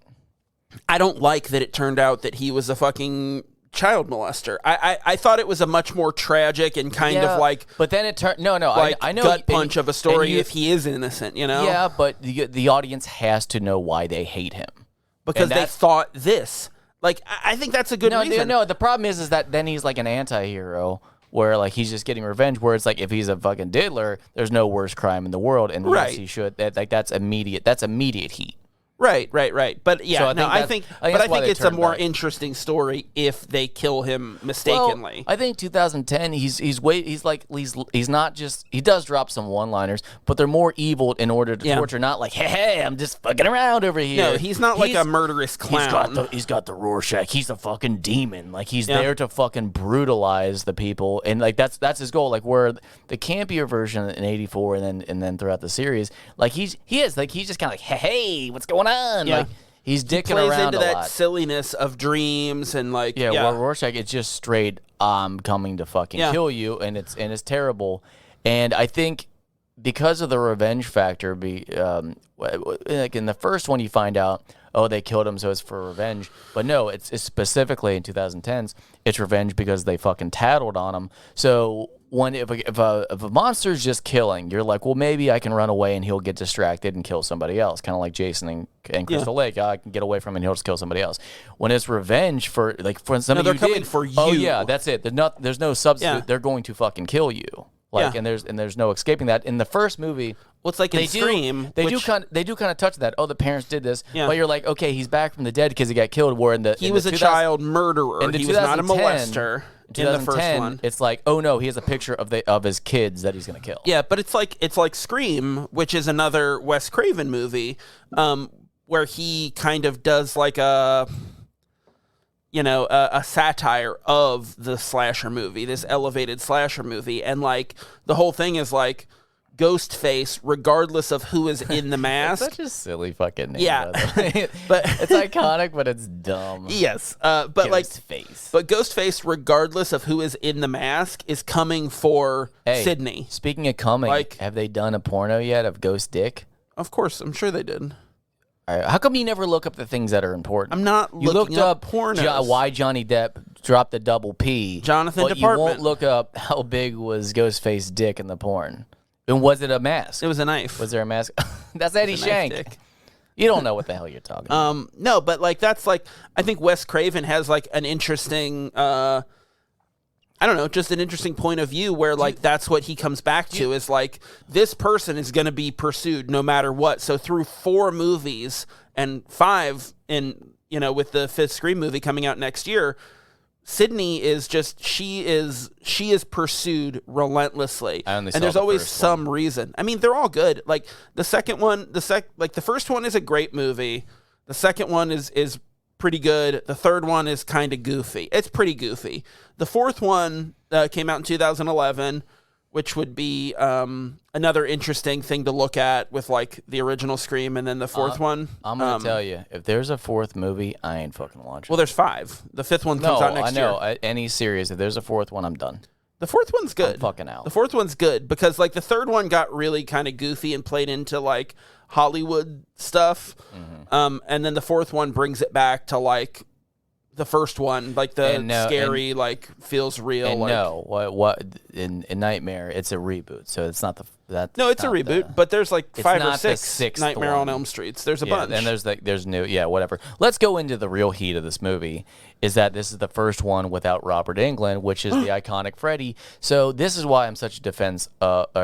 Speaker 1: I don't like that it turned out that he was a fucking child molester. I thought it was a much more tragic and kind of like,
Speaker 2: but then it turned
Speaker 1: like
Speaker 2: I know
Speaker 1: gut punch of a story if he is innocent, you know?
Speaker 2: Yeah, but the audience has to know why they hate him
Speaker 1: because they thought this. Like, I think that's a good reason.
Speaker 2: No, the problem is that then he's like an anti-hero. Where like he's just getting revenge. Where it's like if he's a fucking diddler, there's no worse crime in the world, and yes, he should. That's immediate. That's immediate heat.
Speaker 1: Right. But yeah,
Speaker 2: so
Speaker 1: I think it's a more interesting story if they kill him mistakenly.
Speaker 2: Well, I think 2010, he's not just, he does drop some one-liners, but they're more evil in order to torture. Not like, hey, I'm just fucking around over here.
Speaker 1: No, he's not like a murderous clown.
Speaker 2: He's got the Rorschach. He's a fucking demon. Like he's there to fucking brutalize the people, and like that's his goal. Like where the campier version in '84, and then throughout the series, like he's just kind of like, hey, what's going on?
Speaker 1: Yeah.
Speaker 2: Like he's dicking
Speaker 1: plays
Speaker 2: around
Speaker 1: into
Speaker 2: a
Speaker 1: that
Speaker 2: lot.
Speaker 1: Silliness of dreams and like
Speaker 2: Well, Rorschach, it's just straight coming to fucking kill you, and it's terrible. And I think because of the revenge factor, like in the first one you find out, oh, they killed him, so it's for revenge. But no, it's specifically in 2010s, it's revenge because they fucking tattled on him. So if a monster's just killing, you're like, well, maybe I can run away and he'll get distracted and kill somebody else, kind of like Jason and Crystal Lake. I can get away from him and he'll just kill somebody else. When it's revenge for somebody
Speaker 1: they're coming for you.
Speaker 2: Oh yeah, that's it. There's no substitute. Yeah. They're going to fucking kill you. Like, and there's no escaping that. In the first movie,
Speaker 1: well, it's like in Scream.
Speaker 2: They do kind of touch that. Oh, the parents did this, but you're like, okay, he's back from the dead because he got killed. Where he
Speaker 1: was a child murderer. He was not a molester. in the first one.
Speaker 2: It's like, oh no, he has a picture of his kids that he's gonna kill.
Speaker 1: Yeah, but it's like Scream, which is another Wes Craven movie, where he kind of does like a satire of the slasher movie, this elevated slasher movie, and like the whole thing is like Ghostface, regardless of who is in the mask.
Speaker 2: Such a silly fucking name.
Speaker 1: Yeah,
Speaker 2: but it's iconic, but it's dumb.
Speaker 1: Yes, but Ghostface, regardless of who is in the mask, is coming for Sydney.
Speaker 2: Speaking of coming, have they done a porno yet of Ghost Dick?
Speaker 1: Of course, I'm sure they did.
Speaker 2: All right, how come you never look up the things that are important?
Speaker 1: I'm not looking up pornos.
Speaker 2: Why Johnny Depp dropped the double P.
Speaker 1: Jonathan
Speaker 2: but
Speaker 1: Department.
Speaker 2: You won't look up how big was Ghostface dick in the porn. And was it a mask?
Speaker 1: It was a knife.
Speaker 2: Was there a mask? That's Eddie Shank. You don't know what the hell you're talking about.
Speaker 1: No, but like that's like I think Wes Craven has like an interesting I don't know, just an interesting point of view where like that's what he comes back to is like this person is going to be pursued no matter what. So through 4 movies and 5 in with the 5th Scream movie coming out next year, Sydney is just she is pursued relentlessly, and there's always some reason. I mean, they're all good. Like the second one, the first one is a great movie. The second one is pretty good. The third one is kind of goofy. It's pretty goofy. The fourth one came out in 2011, which would be another interesting thing to look at with like the original Scream, and then the fourth one.
Speaker 2: I'm gonna tell you, if there's a 4th movie, I ain't fucking watching.
Speaker 1: Well, there's 5. The 5th one comes out next year.
Speaker 2: I know. Any series, if there's a 4th one, I'm done.
Speaker 1: The 4th one's good.
Speaker 2: I'm fucking out.
Speaker 1: The 4th one's good because like the 3rd one got really kind of goofy and played into like Hollywood stuff, and then the 4th one brings it back to like the first one, like the scary, like feels real.
Speaker 2: And
Speaker 1: like,
Speaker 2: what in Nightmare, it's a reboot, so it's not that.
Speaker 1: No, it's a reboot, but there's like 5 or 6 Nightmare
Speaker 2: one.
Speaker 1: on Elm Streets. There's a bunch,
Speaker 2: and there's new, whatever. Let's go into the real heat of this movie. Is that this is the first one without Robert Englund, which is the iconic Freddy. So this is why I'm such a defense of.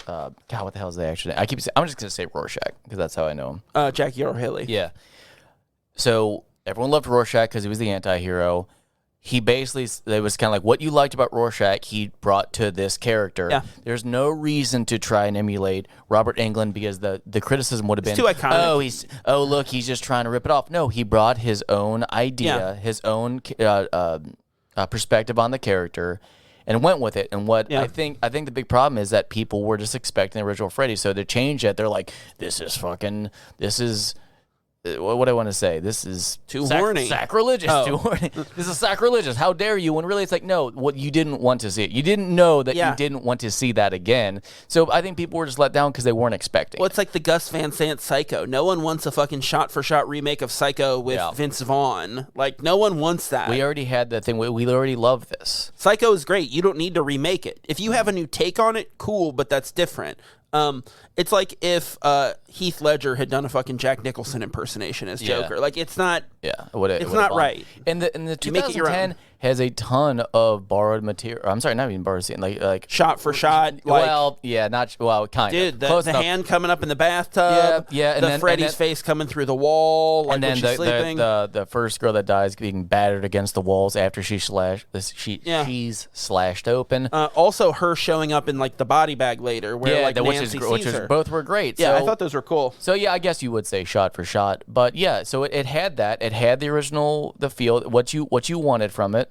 Speaker 2: God, what the hell is the actual name? I'm just gonna say Rorschach because that's how I know him.
Speaker 1: Jackie Earle Haley.
Speaker 2: Yeah. So everyone loved Rorschach because he was the anti-hero. He basically, it was kind of like what you liked about Rorschach, he brought to this character.
Speaker 1: Yeah.
Speaker 2: There's no reason to try and emulate Robert Englund because the criticism would have been
Speaker 1: too iconic.
Speaker 2: Look, he's just trying to rip it off. No, he brought his own idea, his own perspective on the character, and went with it. And what I think the big problem is that people were just expecting the original Freddy. So to change it, they're like, this is what do I want to say? This is
Speaker 1: too horny.
Speaker 2: Sacrilegious. Too horny. This is sacrilegious. How dare you? When really it's like, no, what you didn't want to see it. You didn't know that you didn't want to see that again. So I think people were just let down because they weren't expecting.
Speaker 1: Well, it's like the Gus Van Sant Psycho. No one wants a fucking shot-for-shot remake of Psycho with Vince Vaughn. Like, no one wants that.
Speaker 2: We already had that thing. We already love this.
Speaker 1: Psycho is great. You don't need to remake it. If you have a new take on it, cool, but that's different. It's like if Heath Ledger had done a fucking Jack Nicholson impersonation as Joker. Like, it's not.
Speaker 2: Yeah,
Speaker 1: it's not right.
Speaker 2: And the 2010 has a ton of borrowed material. I'm sorry, not even borrowed scene. Like
Speaker 1: shot for shot.
Speaker 2: Kind of.
Speaker 1: Dude, the hand coming up in the bathtub.
Speaker 2: Yeah, and
Speaker 1: then Freddy's face coming through the wall. Like,
Speaker 2: and then
Speaker 1: sleeping.
Speaker 2: The first girl that dies being battered against the walls after she's slashed open.
Speaker 1: Also, her showing up in like the body bag later, where like Nancy sees her.
Speaker 2: Both were great.
Speaker 1: Yeah, I thought those were cool.
Speaker 2: So yeah, I guess you would say shot for shot, but yeah, so it had that. It had the original, the feel, what you wanted from it,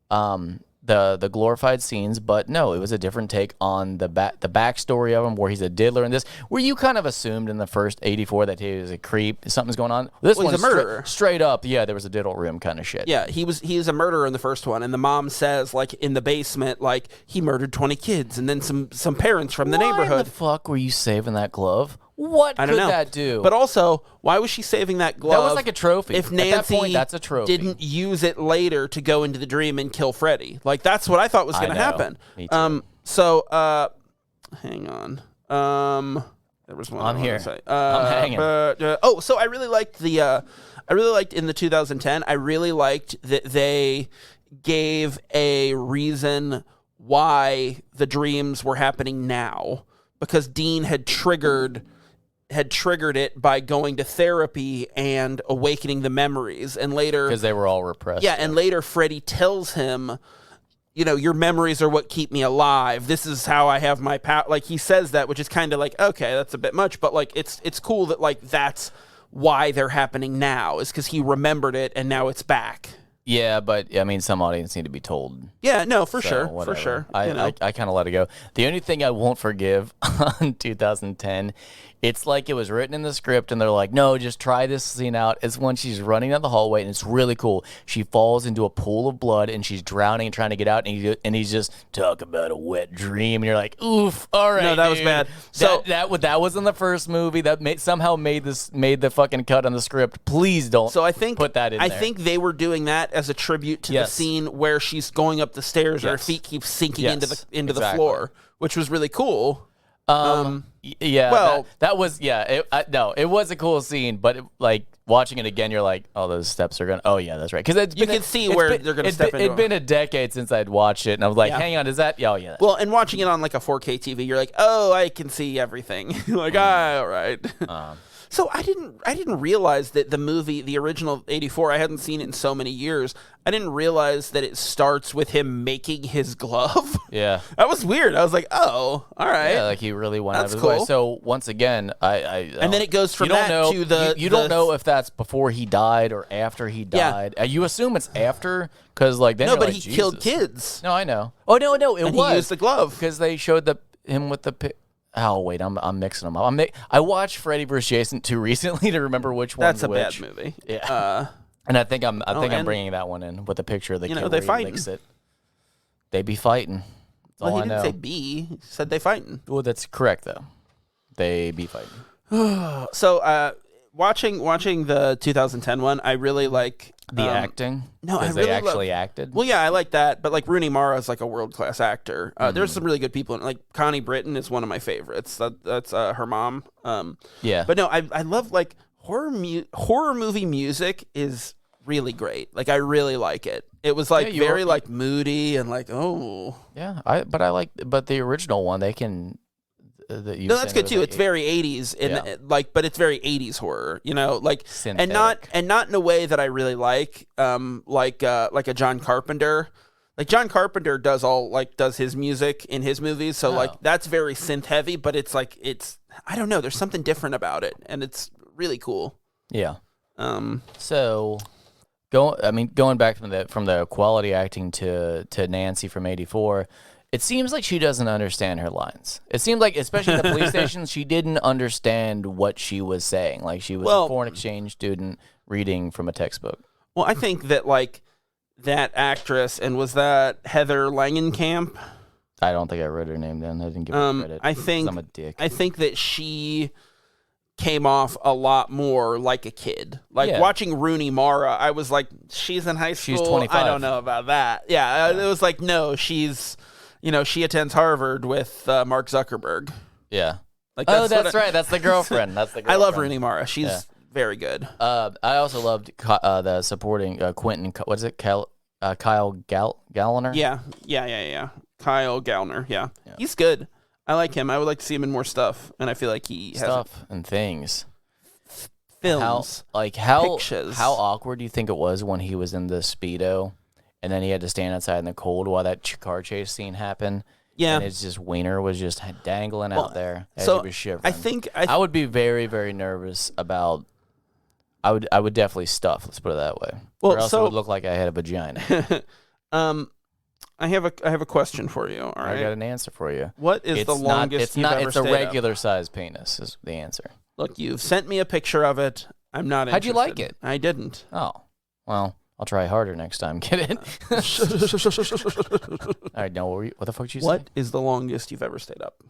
Speaker 2: the glorified scenes, but no, it was a different take on the backstory of him, where he's a diddler in this. Where you kind of assumed in the first 84 that he was a creep, something's going on. This one's
Speaker 1: a murderer.
Speaker 2: Straight up, there was a diddle room kind of shit.
Speaker 1: Yeah, he was a murderer in the first one, and the mom says like in the basement, like he murdered 20 kids, and then some parents from the neighborhood.
Speaker 2: Why the fuck were you saving that glove? What could that do?
Speaker 1: But also, why was she saving that glove?
Speaker 2: That was like a trophy.
Speaker 1: If Nancy
Speaker 2: At that point, that's a trophy.
Speaker 1: Didn't use it later to go into the dream and kill Freddy. Like, that's what I thought was going to happen.
Speaker 2: Me too.
Speaker 1: Hang on. There was one.
Speaker 2: I'm here.
Speaker 1: I'm hanging. So I really liked in the 2010. I really liked that they gave a reason why the dreams were happening now, because Dean had triggered had triggered it by going to therapy and awakening the memories. And later,
Speaker 2: because they were all repressed.
Speaker 1: Yeah, and later Freddy tells him, your memories are what keep me alive. This is how I have my power. Like, he says that, which is kind of like, okay, that's a bit much, but like it's cool that like that's why they're happening now, is because he remembered it and now it's back.
Speaker 2: Yeah, but I mean, some audience need to be told.
Speaker 1: Yeah, no, for sure.
Speaker 2: I kind of let it go. The only thing I won't forgive on 2010, it's like it was written in the script, and they're like, no, just try this scene out. It's when she's running down the hallway, and it's really cool. She falls into a pool of blood, and she's drowning and trying to get out, and he's just, talk about a wet dream, and you're like, oof, all right,
Speaker 1: no, that was bad. So
Speaker 2: that was in the first movie. That somehow made the fucking cut on the script. Please don't.
Speaker 1: So I think
Speaker 2: put that in.
Speaker 1: I think they were doing that as a tribute to the scene where she's going up the stairs, and her feet keep sinking into the floor, which was really cool.
Speaker 2: Yeah.
Speaker 1: Well,
Speaker 2: that was it was a cool scene, but like watching it again, you're like, oh, those steps are gonna. Oh yeah, that's right. Because
Speaker 1: you can see where they're gonna step into.
Speaker 2: It'd been a decade since I'd watched it, and I was like, hang on, is that? Oh yeah.
Speaker 1: Well, and watching it on like a 4K TV, you're like, oh, I can see everything. Like, all right. So I didn't realize that the movie, the original 84, I hadn't seen it in so many years. I didn't realize that it starts with him making his glove.
Speaker 2: Yeah.
Speaker 1: That was weird. I was like, oh, all right.
Speaker 2: Yeah, like he really went out of his
Speaker 1: cool.
Speaker 2: way. So once again,
Speaker 1: and then it goes from that to the...
Speaker 2: You don't know if that's before he died or after he died. You assume it's after, because like then
Speaker 1: no, but
Speaker 2: like,
Speaker 1: he
Speaker 2: Jesus.
Speaker 1: killed kids.
Speaker 2: No, I know. Oh, no, it was.
Speaker 1: He used the glove.
Speaker 2: Because they showed him with the... Oh wait, I'm mixing them up. I watched Freddy vs. Jason 2 recently to remember which one's
Speaker 1: That's a
Speaker 2: which.
Speaker 1: bad movie.
Speaker 2: Yeah, and I think I'm bringing that one in with the picture of the kid.
Speaker 1: They
Speaker 2: where
Speaker 1: fighting.
Speaker 2: He licks it. They be fighting. That's all
Speaker 1: he
Speaker 2: I know.
Speaker 1: didn't say be. He said they fighting.
Speaker 2: Well, that's correct though. They be fighting.
Speaker 1: So, watching the 2010 one, I really like
Speaker 2: the acting.
Speaker 1: No, I
Speaker 2: really
Speaker 1: really
Speaker 2: actually acted.
Speaker 1: Well, yeah, I like that, but like Rooney Mara is like a world class actor. There's some really good people in it. Like Connie Britton is one of my favorites. That's her mom.
Speaker 2: Yeah,
Speaker 1: but no, I love like horror movie music is really great. Like I really like it. It was like very like moody and like
Speaker 2: yeah. But the original one they can.
Speaker 1: No, that's good too. It's very 80s but it's very 80s horror, like synthetic. and not in a way that I really like a John Carpenter. Like John Carpenter does his music in his movies, so like that's very synth heavy, but it's I don't know, there's something different about it and it's really cool.
Speaker 2: Yeah. So going back from the quality acting to Nancy from 84, it seems like she doesn't understand her lines. It seemed like, especially in the police station, she didn't understand what she was saying. Like she was a foreign exchange student reading from a textbook.
Speaker 1: Well, I think that like that actress, and was that Heather Langenkamp?
Speaker 2: I don't think I wrote her name down. I didn't give her credit. I'm a dick.
Speaker 1: I think that she came off a lot more like a kid. Like watching Rooney Mara, I was like, she's in high school.
Speaker 2: She's 25.
Speaker 1: I don't know about that. Yeah. It was like, no, she's... she attends Harvard with Mark Zuckerberg.
Speaker 2: Yeah.
Speaker 1: Like
Speaker 2: that's right. That's the girlfriend.
Speaker 1: I love Rooney Mara. She's very good.
Speaker 2: I also loved the supporting Quentin. What is it? Kyle Gallner?
Speaker 1: Yeah. Kyle Gallner. Yeah. He's good. I like him. I would like to see him in more stuff, and I feel like he has
Speaker 2: stuff and things.
Speaker 1: Films.
Speaker 2: How awkward do you think it was when he was in the Speedo? And then he had to stand outside in the cold while that car chase scene happened. Yeah. And it's just wiener was just dangling out there as he was shivering. I would be very, very nervous about... I would definitely stuff, let's put it that way. Well, or else it would look like I had a vagina.
Speaker 1: I have a question for you, all right?
Speaker 2: I got an answer for you.
Speaker 1: What is the longest you've ever stayed
Speaker 2: It's a regular size penis is the answer.
Speaker 1: Look, you've sent me a picture of it. I'm not
Speaker 2: interested. How'd you like it?
Speaker 1: I didn't.
Speaker 2: Oh, well... I'll try harder next time. Get it? All right, no, what the fuck did you say?
Speaker 1: What is the longest you've ever stayed up?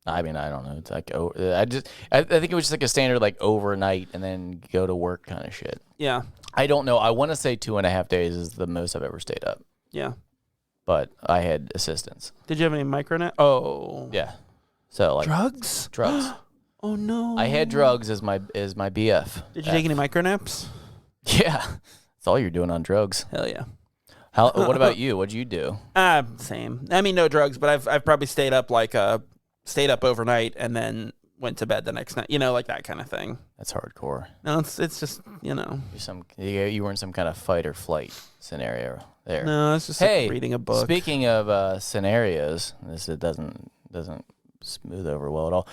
Speaker 2: I mean, I don't know. It's like I think it was just like a standard like overnight and then go to work kind of shit.
Speaker 1: Yeah.
Speaker 2: I don't know. I want to say 2.5 days is the most I've ever stayed up.
Speaker 1: Yeah.
Speaker 2: But I had assistance.
Speaker 1: Did you have any micronap? Oh.
Speaker 2: Yeah. So like
Speaker 1: drugs. Oh no.
Speaker 2: I had drugs as my BF.
Speaker 1: Did you take any micronaps?
Speaker 2: Yeah, that's all you're doing on drugs.
Speaker 1: Hell yeah.
Speaker 2: What about you? What'd you do?
Speaker 1: Same. I mean, no drugs, but I've probably stayed up like stayed up overnight and then went to bed the next night. Like that kind of thing.
Speaker 2: That's hardcore.
Speaker 1: No, it's just
Speaker 2: you were in some kind of fight or flight scenario there.
Speaker 1: No, it's just like reading a book.
Speaker 2: Speaking of scenarios, it doesn't smooth over well at all.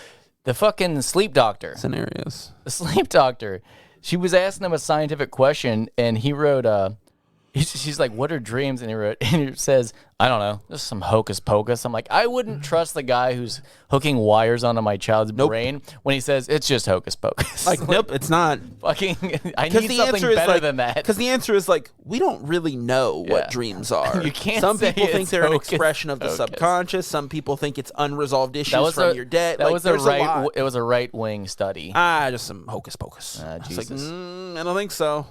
Speaker 2: The fucking sleep doctor.
Speaker 1: Scenarios.
Speaker 2: The sleep doctor. She was asking him a scientific question, and he wrote, she's like, what are dreams? And he says, I don't know, just some hocus pocus. I'm like, I wouldn't trust the guy who's hooking wires onto my child's brain when he says it's just hocus pocus.
Speaker 1: Like, nope, it's not.
Speaker 2: Fucking, I need something better than that.
Speaker 1: Because the answer is like, we don't really know what dreams are.
Speaker 2: You can't.
Speaker 1: Some
Speaker 2: say
Speaker 1: people think they're an
Speaker 2: hocus
Speaker 1: expression of the
Speaker 2: pocus.
Speaker 1: Subconscious. Some people think it's unresolved issues from your dead.
Speaker 2: That
Speaker 1: like,
Speaker 2: was it was a right wing study.
Speaker 1: Just some hocus pocus.
Speaker 2: Jesus.
Speaker 1: Like, I don't think so.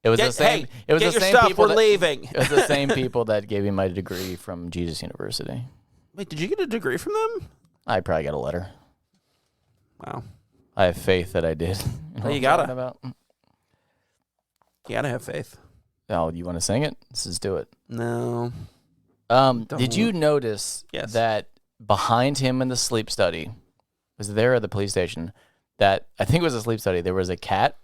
Speaker 2: It was the same. It was
Speaker 1: get
Speaker 2: the
Speaker 1: your
Speaker 2: same
Speaker 1: stuff.
Speaker 2: people.
Speaker 1: We're leaving.
Speaker 2: It was the same people that gave me my degree from Jesus University.
Speaker 1: Wait, did you get a degree from them?
Speaker 2: I probably got a letter.
Speaker 1: Wow.
Speaker 2: I have faith that I did.
Speaker 1: You gotta. You gotta have faith.
Speaker 2: Oh, you want to sing it? Let's just do it.
Speaker 1: No.
Speaker 2: Did you notice that behind him in the sleep study, was it there at the police station? That I think it was a sleep study. There was a cat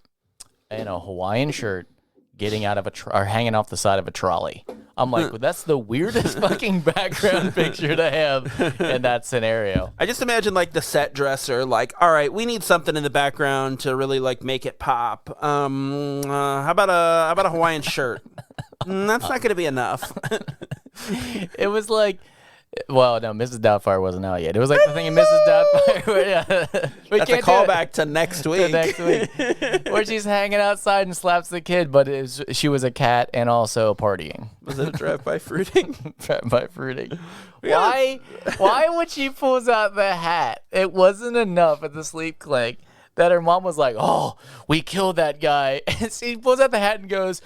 Speaker 2: in a Hawaiian shirt getting out of or hanging off the side of a trolley. I'm like, well, that's the weirdest fucking background picture to have in that scenario.
Speaker 1: I just imagine like the set dresser, like, all right, we need something in the background to really like make it pop. How about a Hawaiian shirt? That's not going to be enough.
Speaker 2: It was like, well, no, Mrs. Doubtfire wasn't out yet. It was like the thing in Mrs. Doubtfire.
Speaker 1: That's a callback to next week.
Speaker 2: Where she's hanging outside and slaps the kid, but she was a cat and also partying.
Speaker 1: Was it a drive-by fruiting?
Speaker 2: Drive-by fruiting. Why when she pulls out the hat, it wasn't enough at the sleep clinic that her mom was like, oh, we killed that guy. And she pulls out the hat and goes,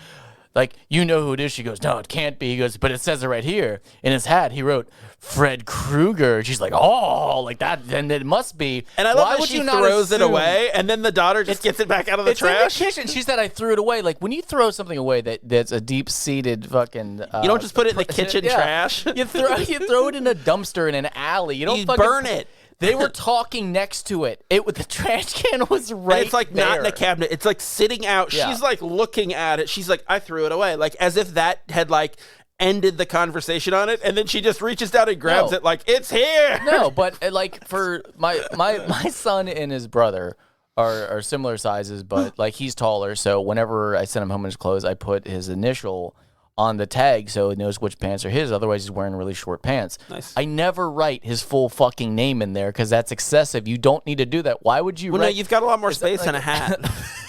Speaker 2: like, you know who it is? She goes, no, it can't be. He goes, but it says it right here. In his hat, he wrote, Fred Krueger. She's like, oh, like that, then it must be.
Speaker 1: And I love that she throws it away, and then the daughter just gets it back out of the trash.
Speaker 2: In the kitchen. She said, I threw it away. Like, when you throw something away that's a deep-seated fucking...
Speaker 1: you don't just put it in the kitchen trash.
Speaker 2: You throw it in a dumpster in an alley. You don't
Speaker 1: burn it.
Speaker 2: They were talking next to it. The trash can was right
Speaker 1: and it's like
Speaker 2: there.
Speaker 1: Not in a cabinet. It's like sitting out. Yeah. She's like looking at it. She's like, I threw it away. Like as if that had like ended the conversation on it. And then she just reaches down and grabs it like, it's here.
Speaker 2: No, but like for my son and his brother are similar sizes, but like he's taller. So whenever I send him home in his clothes, I put his initial on the tag so it knows which pants are his. Otherwise, he's wearing really short pants.
Speaker 1: Nice.
Speaker 2: I never write his full fucking name in there because that's excessive. You don't need to do that. Why would you write?
Speaker 1: No, you've got a lot more space in a hat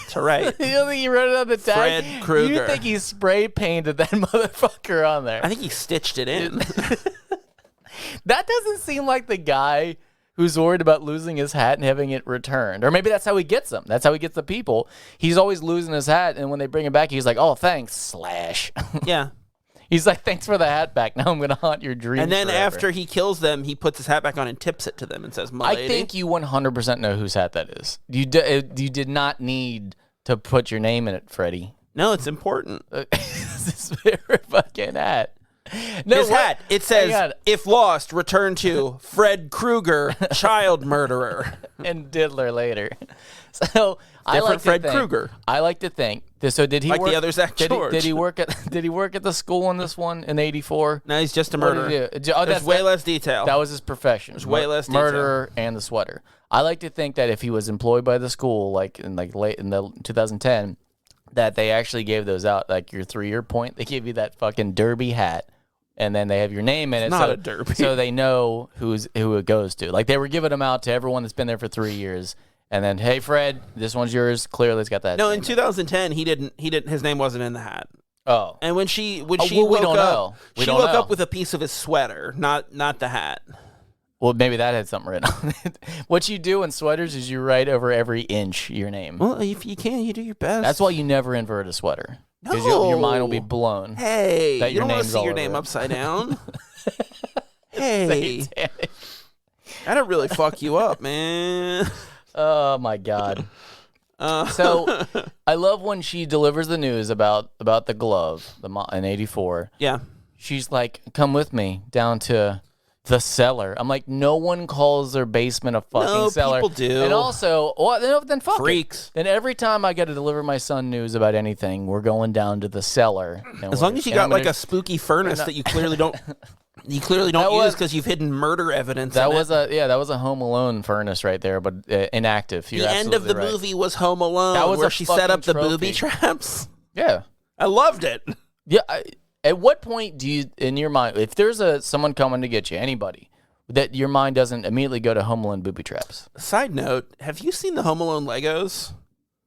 Speaker 1: to write.
Speaker 2: You don't think he wrote it on the tag?
Speaker 1: Fred Krueger.
Speaker 2: You think he spray painted that motherfucker on there?
Speaker 1: I think he stitched it in.
Speaker 2: That doesn't seem like the guy who's worried about losing his hat and having it returned. Or maybe that's how he gets them. That's how he gets the people. He's always losing his hat, and when they bring him back, he's like, oh, thanks, /
Speaker 1: Yeah.
Speaker 2: He's like, thanks for the hat back. Now I'm going to haunt your dreams
Speaker 1: And then
Speaker 2: forever.
Speaker 1: after he kills them, he puts his hat back on and tips it to them and says, "Milady."
Speaker 2: I think you 100% know whose hat that is. You did not need to put your name in it, Freddie.
Speaker 1: No, it's important.
Speaker 2: This is very fucking hat. No,
Speaker 1: his hat, it says, if lost, return to Fred Krueger, child murderer.
Speaker 2: And diddler later. So I like
Speaker 1: Fred
Speaker 2: to think,
Speaker 1: Krueger.
Speaker 2: I like to think. So did he
Speaker 1: like
Speaker 2: work,
Speaker 1: the other Zach George?
Speaker 2: Did he work at the school in this one in '84?
Speaker 1: No, he's just a murderer.
Speaker 2: There's
Speaker 1: way less detail.
Speaker 2: That was his profession.
Speaker 1: There's way less detail.
Speaker 2: Murderer and the sweater. I like to think that if he was employed by the school, like late in the 2010, that they actually gave those out, like your 3-year point. They give you that fucking derby hat. And then they have your name in it,
Speaker 1: not a derby.
Speaker 2: So they know who it goes to. Like they were giving them out to everyone that's been there for 3 years, and then, hey Fred, this one's yours. Clearly, it's got that.
Speaker 1: No, in 2010, he didn't. His name wasn't in the hat.
Speaker 2: Oh,
Speaker 1: and when she woke
Speaker 2: up,
Speaker 1: she woke up with a piece of his sweater, not the hat.
Speaker 2: Well, maybe that had something written on it. What you do in sweaters is you write over every inch your name.
Speaker 1: Well, if you can, you do your best.
Speaker 2: That's why you never invert a sweater. Because
Speaker 1: No.
Speaker 2: your mind will be blown.
Speaker 1: Hey,
Speaker 2: that
Speaker 1: you don't want to
Speaker 2: name's
Speaker 1: see
Speaker 2: all
Speaker 1: your
Speaker 2: over
Speaker 1: name
Speaker 2: it.
Speaker 1: upside down. Hey,
Speaker 2: Satanic.
Speaker 1: that'll really fuck you up, man.
Speaker 2: Oh my God. So I love when she delivers the news about the glove in '84.
Speaker 1: Yeah.
Speaker 2: she's like, come with me down to the cellar. I'm like, no one calls their basement a fucking cellar.
Speaker 1: People do.
Speaker 2: And also, then fuck
Speaker 1: Freaks.
Speaker 2: it. Then every time I got to deliver my son news about anything, we're going down to the cellar.
Speaker 1: As long as you got like a spooky furnace that you clearly don't use because you've hidden murder evidence.
Speaker 2: That was a Home Alone furnace right there, but inactive.
Speaker 1: The end of the movie was Home Alone, that was where she set up the booby traps.
Speaker 2: Yeah,
Speaker 1: I loved it.
Speaker 2: Yeah. At what point do you, in your mind, if there's someone coming to get you, anybody, that your mind doesn't immediately go to Home Alone booby traps?
Speaker 1: Side note, have you seen the Home Alone Legos?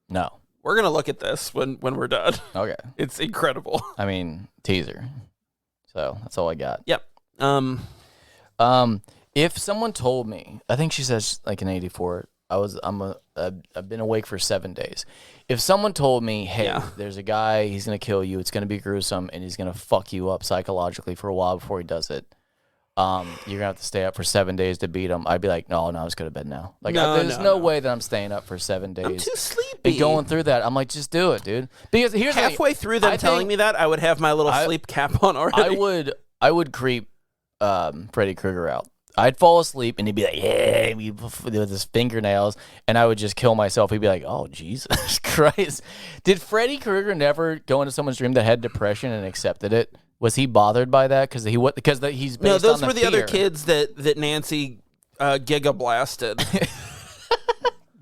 Speaker 2: No.
Speaker 1: We're going to look at this when we're done.
Speaker 2: Okay.
Speaker 1: It's incredible.
Speaker 2: I mean, teaser. So that's all I got.
Speaker 1: Yep.
Speaker 2: If someone told me, I think she says like in 84, I've been awake for 7 days. If someone told me, hey, there's a guy, he's going to kill you, it's going to be gruesome, and he's going to fuck you up psychologically for a while before he does it, you're going to have to stay up for 7 days to beat him, I'd be like, no, I'm just going to bed now. Like, there's no way that I'm staying up for 7 days.
Speaker 1: I'm too sleepy.
Speaker 2: And going through that, I'm like, just do it, dude. Because here's
Speaker 1: halfway through them telling me that, I would have my little sleep cap on already.
Speaker 2: I would creep Freddy Krueger out. I'd fall asleep and he'd be like, yeah, with his fingernails, and I would just kill myself. He'd be like, oh, Jesus Christ. Did Freddy Krueger never go into someone's dream that had depression and accepted it? Was he bothered by that? Because he's based on the
Speaker 1: No, those were the
Speaker 2: fear.
Speaker 1: other kids that Nancy Giga blasted.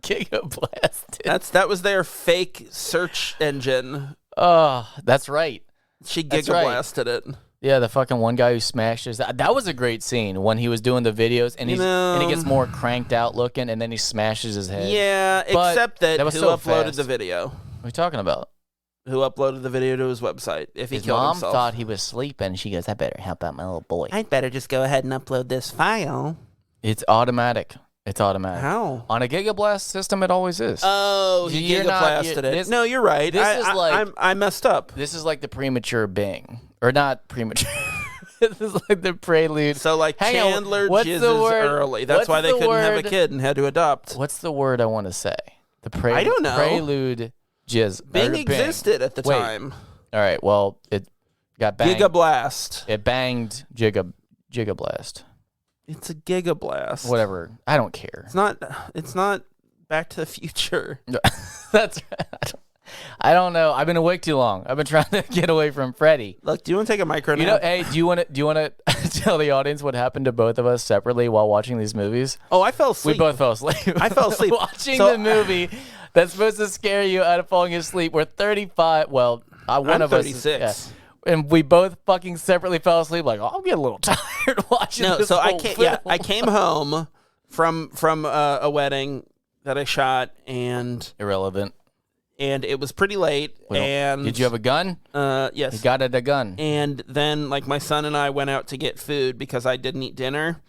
Speaker 2: Giga blasted.
Speaker 1: That was their fake search engine.
Speaker 2: Oh, that's right.
Speaker 1: She Giga blasted it.
Speaker 2: Yeah, the fucking one guy who smashed his... That was a great scene when he was doing the videos, and and he gets more cranked out looking, and then he smashes his head.
Speaker 1: Yeah,
Speaker 2: but
Speaker 1: except that
Speaker 2: was
Speaker 1: who
Speaker 2: so
Speaker 1: uploaded
Speaker 2: fast.
Speaker 1: the video?
Speaker 2: What are you talking about?
Speaker 1: Who uploaded the video to his website? If he killed himself.
Speaker 2: His mom thought he was sleeping. She goes, I better help out my little boy.
Speaker 1: I'd better just go ahead and upload this file.
Speaker 2: It's automatic. It's automatic.
Speaker 1: How?
Speaker 2: On a Giga Blast system, it always is.
Speaker 1: Oh, he Giga blasted it. No, you're right. I messed up.
Speaker 2: This is like the premature Bing. Or not premature. This is like the prelude.
Speaker 1: So like Chandler jizzes early. That's why they couldn't have a kid and had to adopt.
Speaker 2: What's the word I want to say?
Speaker 1: I don't know.
Speaker 2: Prelude jizz.
Speaker 1: Bing existed at the time.
Speaker 2: All right. Well, it got banged.
Speaker 1: Giga Blast.
Speaker 2: It banged Giga Blast.
Speaker 1: It's a Giga Blast.
Speaker 2: Whatever. I don't care.
Speaker 1: It's not Back to the Future.
Speaker 2: That's right. I don't know. I've been awake too long. I've been trying to get away from Freddy.
Speaker 1: Look, do you want to take a micro nap?
Speaker 2: Hey, do you want to tell the audience what happened to both of us separately while watching these movies?
Speaker 1: Oh, I fell asleep.
Speaker 2: We both fell asleep.
Speaker 1: I fell asleep
Speaker 2: watching the movie that's supposed to scare you out of falling asleep. We're 35. Well, one of
Speaker 1: 36.
Speaker 2: us. Yeah. And we both fucking separately fell asleep. Like, I'll get a little tired watching this.
Speaker 1: So I came home from a wedding that I shot and
Speaker 2: irrelevant.
Speaker 1: And it was pretty late. And
Speaker 2: did you have a gun?
Speaker 1: Yes.
Speaker 2: You got a gun.
Speaker 1: And then, like, my son and I went out to get food because I didn't eat dinner.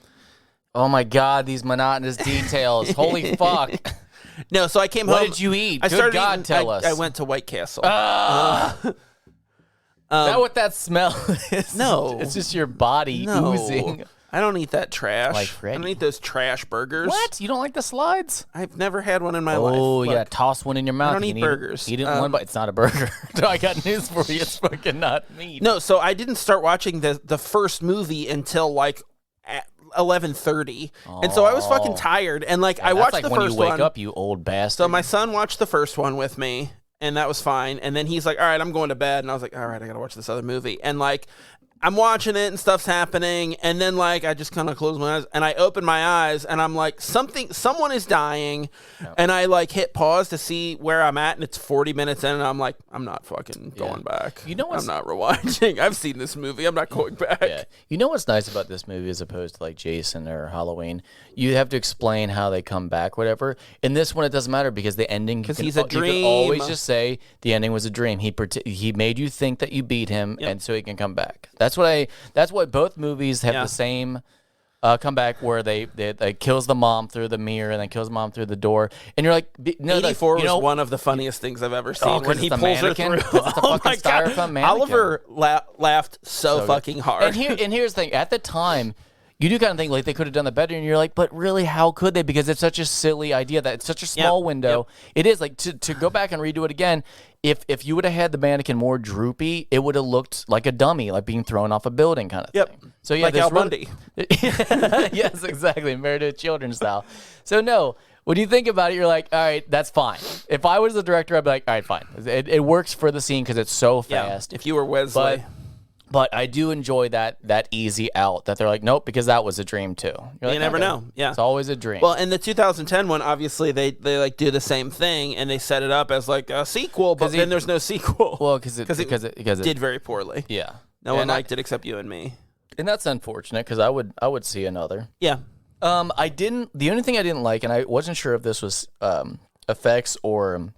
Speaker 2: Oh my God, these monotonous details! Holy fuck!
Speaker 1: No, so I came home.
Speaker 2: What did you eat? Good God, tell us.
Speaker 1: I went to White Castle.
Speaker 2: Is that what that smell is?
Speaker 1: No,
Speaker 2: it's just your body oozing.
Speaker 1: I don't eat that trash.
Speaker 2: Like Freddy.
Speaker 1: I don't eat those trash burgers.
Speaker 2: What? You don't like the slides?
Speaker 1: I've never had one in my life.
Speaker 2: Oh, you gotta toss one in your mouth.
Speaker 1: I don't eat burgers.
Speaker 2: Eat it in one bite. It's not a burger. I got news for you. It's fucking not meat.
Speaker 1: No, so I didn't start watching the first movie until like 11:30, and so I was fucking tired. And like I watched the first one.
Speaker 2: That's like when you wake up, you old bastard.
Speaker 1: So my son watched the first one with me, and that was fine. And then he's like, "All right, I'm going to bed," and I was like, "All right, I gotta watch this other movie." And like, I'm watching it and stuff's happening, and then like I just kind of close my eyes and I open my eyes and I'm like, someone is dying, and I like hit pause to see where I'm at, and it's 40 minutes in, and I'm like, I'm not fucking going back.
Speaker 2: You know what's...
Speaker 1: I'm not rewinding. I've seen this movie. I'm not going back.
Speaker 2: Yeah. You know what's nice about this movie as opposed to like Jason or Halloween? You have to explain how they come back, whatever. In this one, it doesn't matter because the ending.
Speaker 1: Because he's a dream.
Speaker 2: You can always just say the ending was a dream. He made you think that you beat him, and so he can come back. That's what both movies have the same comeback where they kills the mom through the mirror and then kills the mom through the door, and you're like, no,
Speaker 1: 84 was one of the funniest things I've ever seen when he pulls her through.
Speaker 2: It's a fucking styrofoam mannequin.
Speaker 1: Oliver laughed so fucking hard.
Speaker 2: And here's the thing: at the time, you do kind of think like they could have done that better, and you're like, but really, how could they? Because it's such a silly idea that it's such a small window. It is like to go back and redo it again. If you would have had the mannequin more droopy, it would have looked like a dummy, like being thrown off a building kind of thing. So yeah,
Speaker 1: like Al Bundy.
Speaker 2: Yes, exactly, Married to Children style. So no, when you think about it, you're like, all right, that's fine. If I was the director, I'd be like, all right, fine. It works for the scene because it's so fast.
Speaker 1: If you were Wesley.
Speaker 2: But I do enjoy that easy out that they're like, nope, because that was a dream too.
Speaker 1: You like, never know. Yeah.
Speaker 2: It's always a dream.
Speaker 1: Well, in the 2010 one, obviously they like do the same thing and they set it up as like a sequel, but then there's no sequel.
Speaker 2: Well, because it
Speaker 1: did very poorly.
Speaker 2: Yeah.
Speaker 1: No one liked it except you and me.
Speaker 2: And that's unfortunate because I would see another.
Speaker 1: Yeah.
Speaker 2: The only thing I didn't like, and I wasn't sure if this was effects or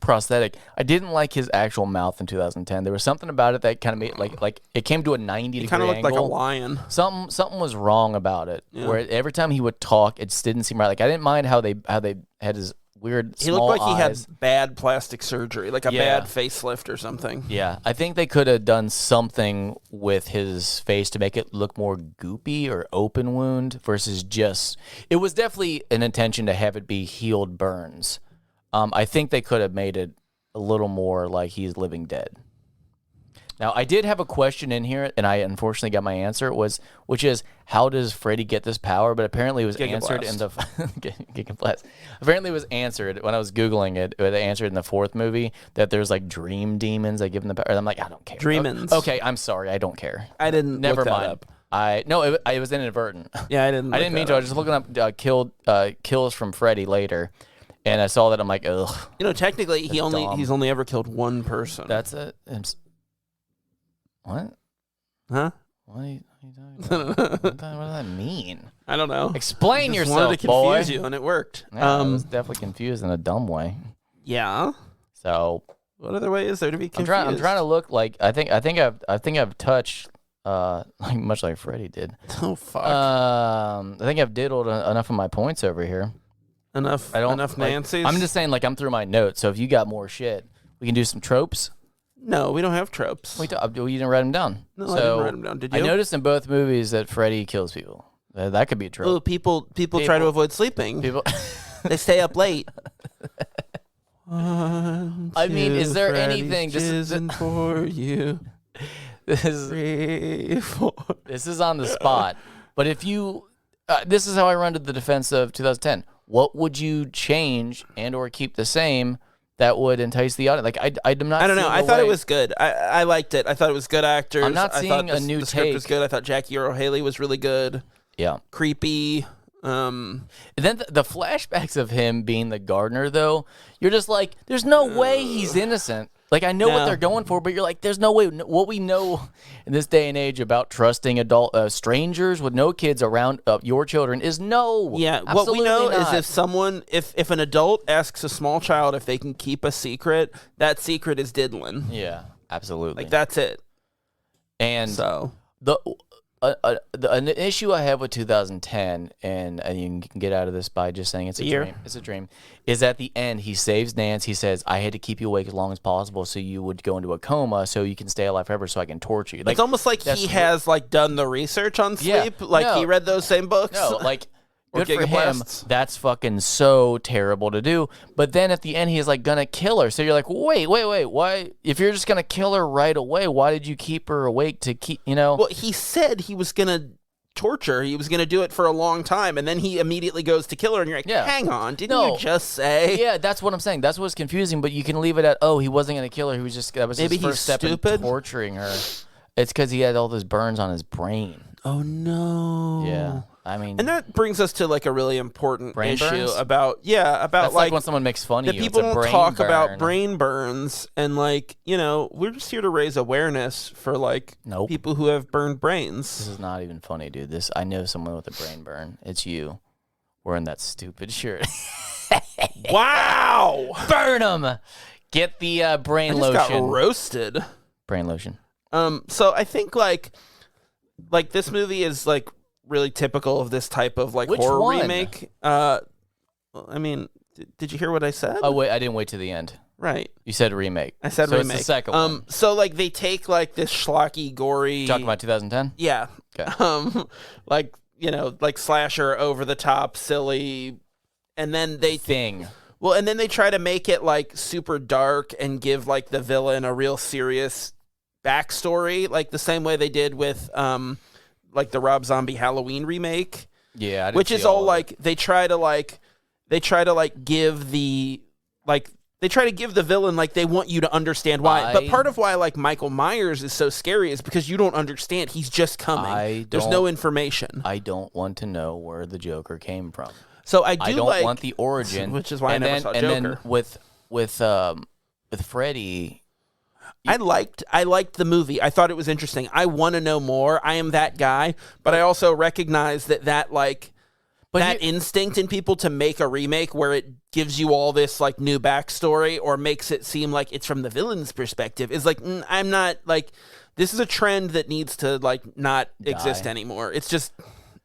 Speaker 2: prosthetic, I didn't like his actual mouth in 2010. There was something about it that kind of made like it came to a 90 degree
Speaker 1: kind of looked
Speaker 2: angle.
Speaker 1: like a lion.
Speaker 2: Something was wrong about it. Yeah. Where every time he would talk, it didn't seem right. Like I didn't mind how they had his weird.
Speaker 1: He looked like he had bad plastic surgery, like a bad facelift or something.
Speaker 2: Yeah, I think they could have done something with his face to make it look more goopy or open wound versus just. It was definitely an intention to have it be healed burns. I think they could have made it a little more like he's living dead. Now, I did have a question in here, and I unfortunately got my answer, which is, how does Freddy get this power? But apparently it was answered in the... Gigablast. Apparently it was answered, when I was Googling it, they answered in the fourth movie, that there's like dream demons that give him the power. And I'm like, I don't care.
Speaker 1: Dreamins.
Speaker 2: Okay, I'm sorry, I don't care.
Speaker 1: I didn't
Speaker 2: Never
Speaker 1: look
Speaker 2: mind.
Speaker 1: That up.
Speaker 2: It was inadvertent.
Speaker 1: Yeah, I didn't
Speaker 2: mean to. I was just looking up kills from Freddy later. And I saw that, I'm like, ugh.
Speaker 1: You know, technically, he's only ever killed one person.
Speaker 2: That's it. What?
Speaker 1: Huh?
Speaker 2: What are you talking about? What does that mean?
Speaker 1: I don't know.
Speaker 2: Explain yourself,
Speaker 1: wanted to confuse you, and it worked.
Speaker 2: Yeah, I was definitely confused in a dumb way.
Speaker 1: Yeah.
Speaker 2: So,
Speaker 1: what other way is there to be confused?
Speaker 2: I'm trying to look like I think I've touched like much like Freddy did.
Speaker 1: Oh fuck.
Speaker 2: I think I've diddled enough of my points over here.
Speaker 1: Enough Nancy's?
Speaker 2: I'm just saying, like, I'm through my notes, so if you got more shit, we can do some tropes.
Speaker 1: No, we don't have tropes.
Speaker 2: You didn't write them down.
Speaker 1: No, I didn't write them down. Did you?
Speaker 2: I noticed in both movies that Freddy kills people. That could be a trope.
Speaker 1: Oh, people try to avoid sleeping. They stay up late. 1, 2,
Speaker 2: I mean, is there
Speaker 1: Freddy's
Speaker 2: anything...
Speaker 1: jizzing for you. 3, 4.
Speaker 2: This is on the spot. But if you... this is how I run to the defense of 2010. What would you change and or keep the same that would entice the audience? Like, I'm not.
Speaker 1: I don't know. I thought it was good. I liked it. I thought it was good actors.
Speaker 2: I'm not seeing a new
Speaker 1: the script
Speaker 2: take.
Speaker 1: was good. I thought Jackie Earle Haley was really good.
Speaker 2: Yeah.
Speaker 1: Creepy.
Speaker 2: And then the flashbacks of him being the gardener, though, you're just like, there's no way he's innocent. Like, I know what they're going for, but you're like, there's no way. What we know in this day and age about trusting adult strangers with no kids around your children is no.
Speaker 1: Yeah, what we know is if an adult asks a small child if they can keep a secret, that secret is diddling.
Speaker 2: Yeah, absolutely.
Speaker 1: Like, that's it.
Speaker 2: And
Speaker 1: so
Speaker 2: an issue I have with 2010, and you can get out of this by just saying it's a dream. It's a dream. Is at the end he saves Nance. He says, "I had to keep you awake as long as possible, so you would go into a coma, so you can stay alive forever, so I can torture you." Like,
Speaker 1: it's almost like he has like done the research on sleep. He read those same books.
Speaker 2: No, like. Good for him. That's fucking so terrible to do. But then at the end, he's like gonna kill her. So you're like, wait, why? If you're just gonna kill her right away, why did you keep her awake to keep?
Speaker 1: Well, he said he was gonna torture. He was gonna do it for a long time, and then he immediately goes to kill her. And you're like, hang on, didn't you just say?
Speaker 2: Yeah, that's what I'm saying. That's what's confusing. But you can leave it at, he wasn't gonna kill her. He was just that was his first step in torturing her. It's because he had all those burns on his brain.
Speaker 1: Oh no.
Speaker 2: Yeah. I mean,
Speaker 1: and that brings us to like a really important issue
Speaker 2: burns?
Speaker 1: about
Speaker 2: that's like when someone makes fun of you.
Speaker 1: People don't talk about brain burns, and like, we're just here to raise awareness for like people who have burned brains.
Speaker 2: This is not even funny, dude. I know someone with a brain burn. It's you wearing that stupid shirt.
Speaker 1: Wow,
Speaker 2: burn them. Get the brain lotion.
Speaker 1: Got roasted.
Speaker 2: Brain lotion.
Speaker 1: So I think like this movie is like really typical of this type of like horror remake. I mean, did you hear what I said?
Speaker 2: Oh wait, I didn't wait to the end.
Speaker 1: Right.
Speaker 2: You said remake.
Speaker 1: I said remake.
Speaker 2: It's the second one.
Speaker 1: So like they take like this schlocky, gory.
Speaker 2: Talking about 2010.
Speaker 1: Yeah.
Speaker 2: Okay.
Speaker 1: Like like slasher, over the top, silly, and then they
Speaker 2: thing.
Speaker 1: Well, and then they try to make it like super dark and give like the villain a real serious backstory, like the same way they did with like the Rob Zombie Halloween remake.
Speaker 2: Yeah,
Speaker 1: which is all like they try to give the villain like they want you to understand why. But part of why like Michael Myers is so scary is because you don't understand. He's just coming. There's no information.
Speaker 2: I don't want to know where the Joker came from.
Speaker 1: So I
Speaker 2: don't want the origin,
Speaker 1: which is why I never saw Joker.
Speaker 2: And then with Freddy,
Speaker 1: I liked the movie. I thought it was interesting. I want to know more. I am that guy, but I also recognize that instinct in people to make a remake where it gives you all this like new backstory or makes it seem like it's from the villain's perspective is like I'm not like this is a trend that needs to like not exist anymore. It's just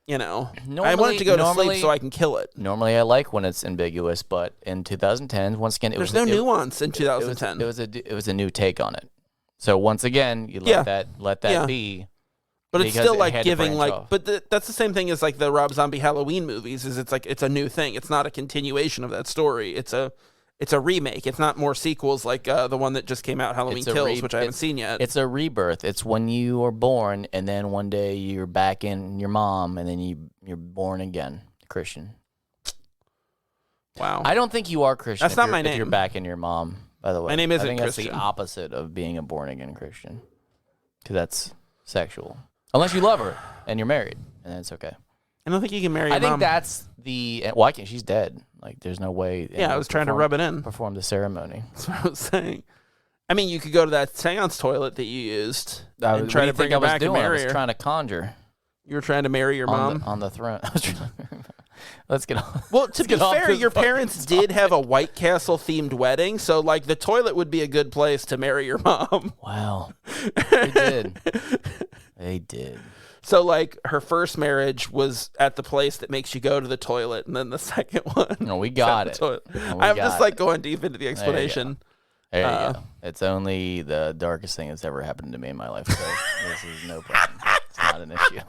Speaker 1: I want it to go to sleep so I can kill it.
Speaker 2: Normally, I like when it's ambiguous, but in 2010, once again,
Speaker 1: there's no nuance in 2010.
Speaker 2: It was a new take on it. So once again, you let that be.
Speaker 1: But it's still like giving like, but that's the same thing as like the Rob Zombie Halloween movies. Is it's like it's a new thing. It's not a continuation of that story. It's a remake. It's not more sequels like the one that just came out, Halloween Kills, which I haven't seen yet.
Speaker 2: It's a rebirth. It's when you are born, and then one day you're back in your mom, and then you're born again, Christian.
Speaker 1: Wow.
Speaker 2: I don't think you are Christian.
Speaker 1: That's not my name.
Speaker 2: If you're back in your mom, by the way.
Speaker 1: My name isn't Christian.
Speaker 2: I think that's the opposite of being a born again Christian, because that's sexual. Unless you love her and you're married, and then it's okay.
Speaker 1: I don't think you can marry your mom.
Speaker 2: I think that's why can't she's dead? Like, there's no way.
Speaker 1: Yeah, I was trying to rub it in.
Speaker 2: Perform the ceremony.
Speaker 1: That's what I was saying. I mean, you could go to that seance toilet that you used and try to bring her back and marry her.
Speaker 2: I was trying to conjure.
Speaker 1: You were trying to marry your mom?
Speaker 2: On the throne. I was trying to Let's get on.
Speaker 1: Well, to be fair, your parents did have a White Castle-themed wedding, so, like, the toilet would be a good place to marry your mom.
Speaker 2: Wow. They did. They did.
Speaker 1: So, like, her first marriage was at the place that makes you go to the toilet, and then the second one.
Speaker 2: No, we got it.
Speaker 1: I'm just, like, going deep into the explanation.
Speaker 2: There you go. It's only the darkest thing that's ever happened to me in my life, so this is no problem. It's not an issue.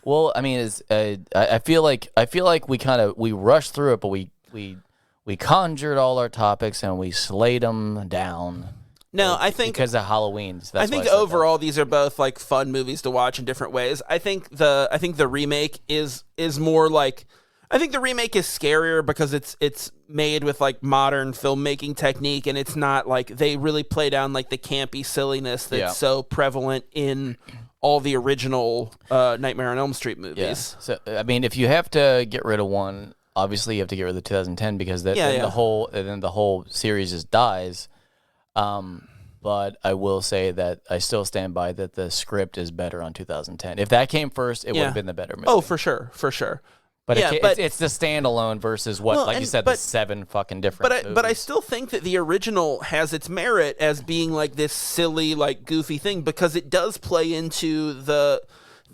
Speaker 2: Well, I mean, I feel like we rushed through it, but we conjured all our topics and we slayed them down.
Speaker 1: No, I think
Speaker 2: because of Halloween. So
Speaker 1: I think overall these are both like fun movies to watch in different ways. I think the remake is more like I think the remake is scarier because it's made with like modern filmmaking technique and it's not like they really play down like the campy silliness that's so prevalent in all the original Nightmare on Elm Street movies.
Speaker 2: Yeah. So I mean, if you have to get rid of one, obviously you have to get rid of the 2010 because then the whole series just dies. But I will say that I still stand by that the script is better on 2010. If that came first, it would have been the better movie.
Speaker 1: Oh, for sure.
Speaker 2: But it's the standalone versus you said, the 7 fucking different movies.
Speaker 1: But I still think that the original has its merit as being like this silly, like goofy thing because it does play into the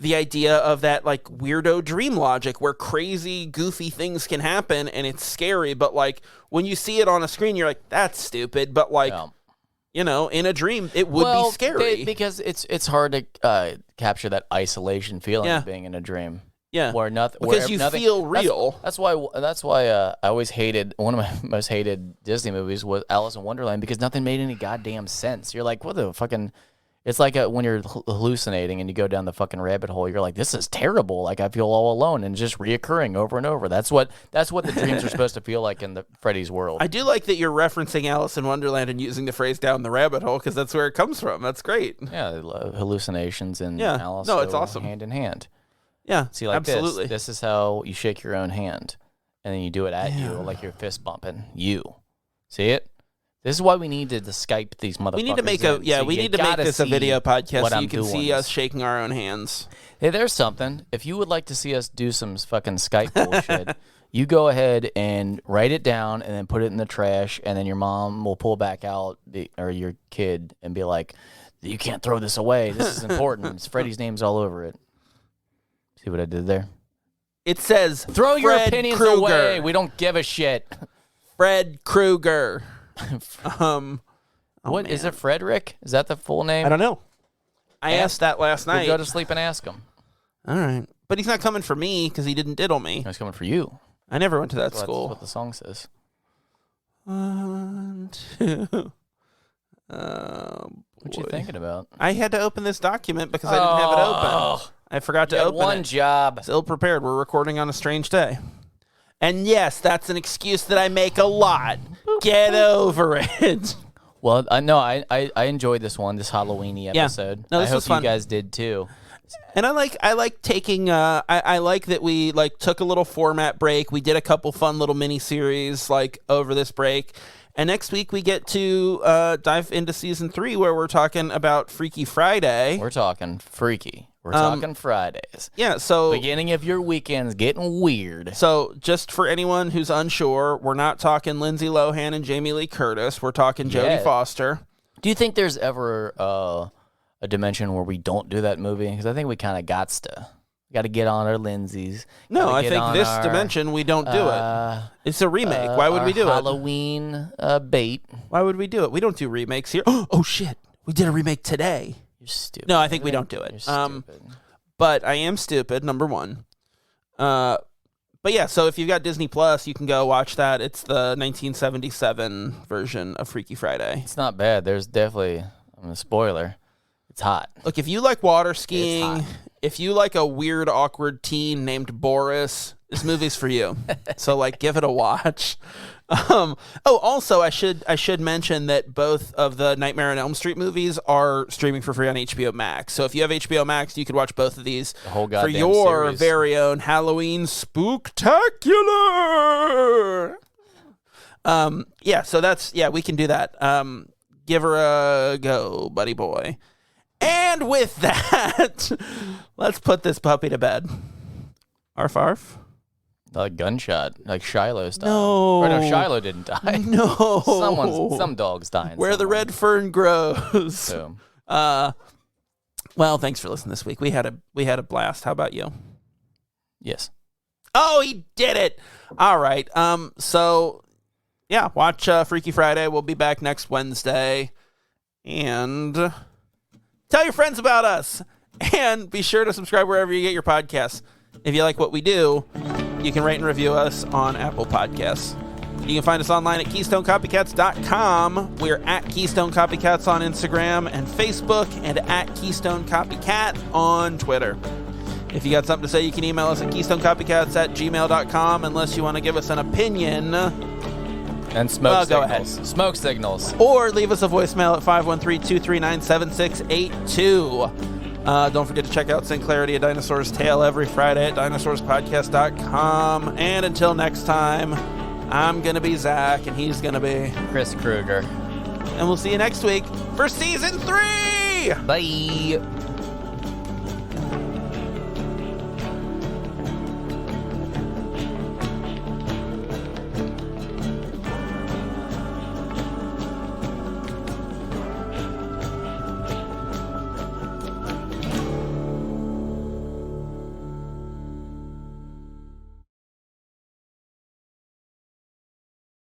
Speaker 1: idea of that like weirdo dream logic where crazy, goofy things can happen and it's scary. But like when you see it on a screen, you're like, that's stupid. But like... Yeah. You know, in a dream, it would be scary
Speaker 2: because it's hard to capture that isolation feeling of being in a dream.
Speaker 1: Yeah,
Speaker 2: where nothing
Speaker 1: because you feel real.
Speaker 2: That's why I always hated one of my most hated Disney movies was Alice in Wonderland because nothing made any goddamn sense. You're like, what the fucking? It's like when you're hallucinating and you go down the fucking rabbit hole. You're like, this is terrible. Like I feel all alone and just reoccurring over and over. That's what the dreams are supposed to feel like in the Freddy's world.
Speaker 1: I do like that you're referencing Alice in Wonderland and using the phrase "down the rabbit hole" because that's where it comes from. That's great.
Speaker 2: Yeah, hallucinations and Alice.
Speaker 1: No, it's awesome.
Speaker 2: Hand in hand.
Speaker 1: Yeah,
Speaker 2: see, like
Speaker 1: absolutely.
Speaker 2: This is how you shake your own hand, and then you do it at you like you're fist bumping. You see it. This is why we need to Skype these motherfuckers.
Speaker 1: We need to make we need to make this a video podcast so you can see us shaking our own hands.
Speaker 2: Hey, there's something. If you would like to see us do some fucking Skype bullshit, you go ahead and write it down and then put it in the trash, and then your mom will pull back out or your kid and be like, "You can't throw this away. This is important. It's Freddy's name's all over it." See what I did there?
Speaker 1: It says
Speaker 2: throw your opinions
Speaker 1: Krueger.
Speaker 2: Away. We don't give a shit.
Speaker 1: Fred Krueger.
Speaker 2: What is it? Frederick? Is that the full name?
Speaker 1: I don't know. I asked that last night.
Speaker 2: We'll go to sleep and ask him.
Speaker 1: All right. But he's not coming for me because he didn't diddle me.
Speaker 2: He's coming for you.
Speaker 1: I never went to that school.
Speaker 2: That's what the song says.
Speaker 1: 1, 2.
Speaker 2: What you thinking about?
Speaker 1: I had to open this document because I didn't have it open. I forgot to open
Speaker 2: one
Speaker 1: it.
Speaker 2: job.
Speaker 1: It's ill-prepared. We're recording on a strange day. And yes, that's an excuse that I make a lot. Get over it.
Speaker 2: Well, I enjoyed this one, this Halloween-y episode.
Speaker 1: Yeah. No, this
Speaker 2: I hope
Speaker 1: was fun.
Speaker 2: you guys did too.
Speaker 1: And I like taking I like that we took a little format break. We did a couple fun little mini series over this break. And next week we get to dive into season 3 where we're talking about Freaky Friday.
Speaker 2: We're talking freaky. We're talking Fridays.
Speaker 1: Yeah, so
Speaker 2: beginning of your weekend's getting weird.
Speaker 1: So just for anyone who's unsure, we're not talking Lindsay Lohan and Jamie Lee Curtis. We're talking Jodie Foster.
Speaker 2: Do you think there's ever a dimension where we don't do that movie? Because I think we kind of got to get on our Lindsays.
Speaker 1: No, I think this dimension we don't do it. It's a remake. Why would we do
Speaker 2: Halloween bait.
Speaker 1: Why would we do it? We don't do remakes here. Oh shit. We did a remake today.
Speaker 2: You're stupid.
Speaker 1: No, I think we don't do it.
Speaker 2: You're stupid.
Speaker 1: But I am stupid, number one. But yeah, so if you've got Disney Plus, you can go watch that. It's the 1977 version of Freaky Friday.
Speaker 2: It's not bad. There's definitely a spoiler. It's hot.
Speaker 1: Look, if you like water skiing, if you like a weird, awkward teen named Boris, this movie's for you. So, give it a watch. Also, I should mention that both of the Nightmare on Elm Street movies are streaming for free on HBO Max. So if you have HBO Max, you could watch both of these for your
Speaker 2: series.
Speaker 1: very own Halloween Spook-tacular. We can do that. Give her a go, buddy boy. And with that, let's put this puppy to bed. Arf, arf.
Speaker 2: Like gunshot, like Shiloh style.
Speaker 1: No.
Speaker 2: Or no, Shiloh didn't die.
Speaker 1: No.
Speaker 2: Some dog's dying.
Speaker 1: Where the red fern grows.
Speaker 2: Boom.
Speaker 1: Well, thanks for listening this week. We had a blast. How about you?
Speaker 2: Yes.
Speaker 1: Oh, he did it. All right. So yeah, watch Freaky Friday. We'll be back next Wednesday. And tell your friends about us. And be sure to subscribe wherever you get your podcasts. If you like what we do, you can rate and review us on Apple Podcasts. You can find us online at KeystoneCopycats.com. We're at Keystone Copycats on Instagram and Facebook, and at Keystone Copycat on Twitter. If you got something to say, you can email us at KeystoneCopycats@gmail.com unless you want to give us an opinion.
Speaker 2: And smoke signals. Smoke signals.
Speaker 1: Or leave us a voicemail at 513-239-7682. Don't forget to check out Sinclarity, A Dinosaur's Tale every Friday at dinosaurspodcast.com. And until next time, I'm going to be Zach, and he's going to be
Speaker 2: Chris Kruger.
Speaker 1: And we'll see you next week for Season 3!
Speaker 2: Bye.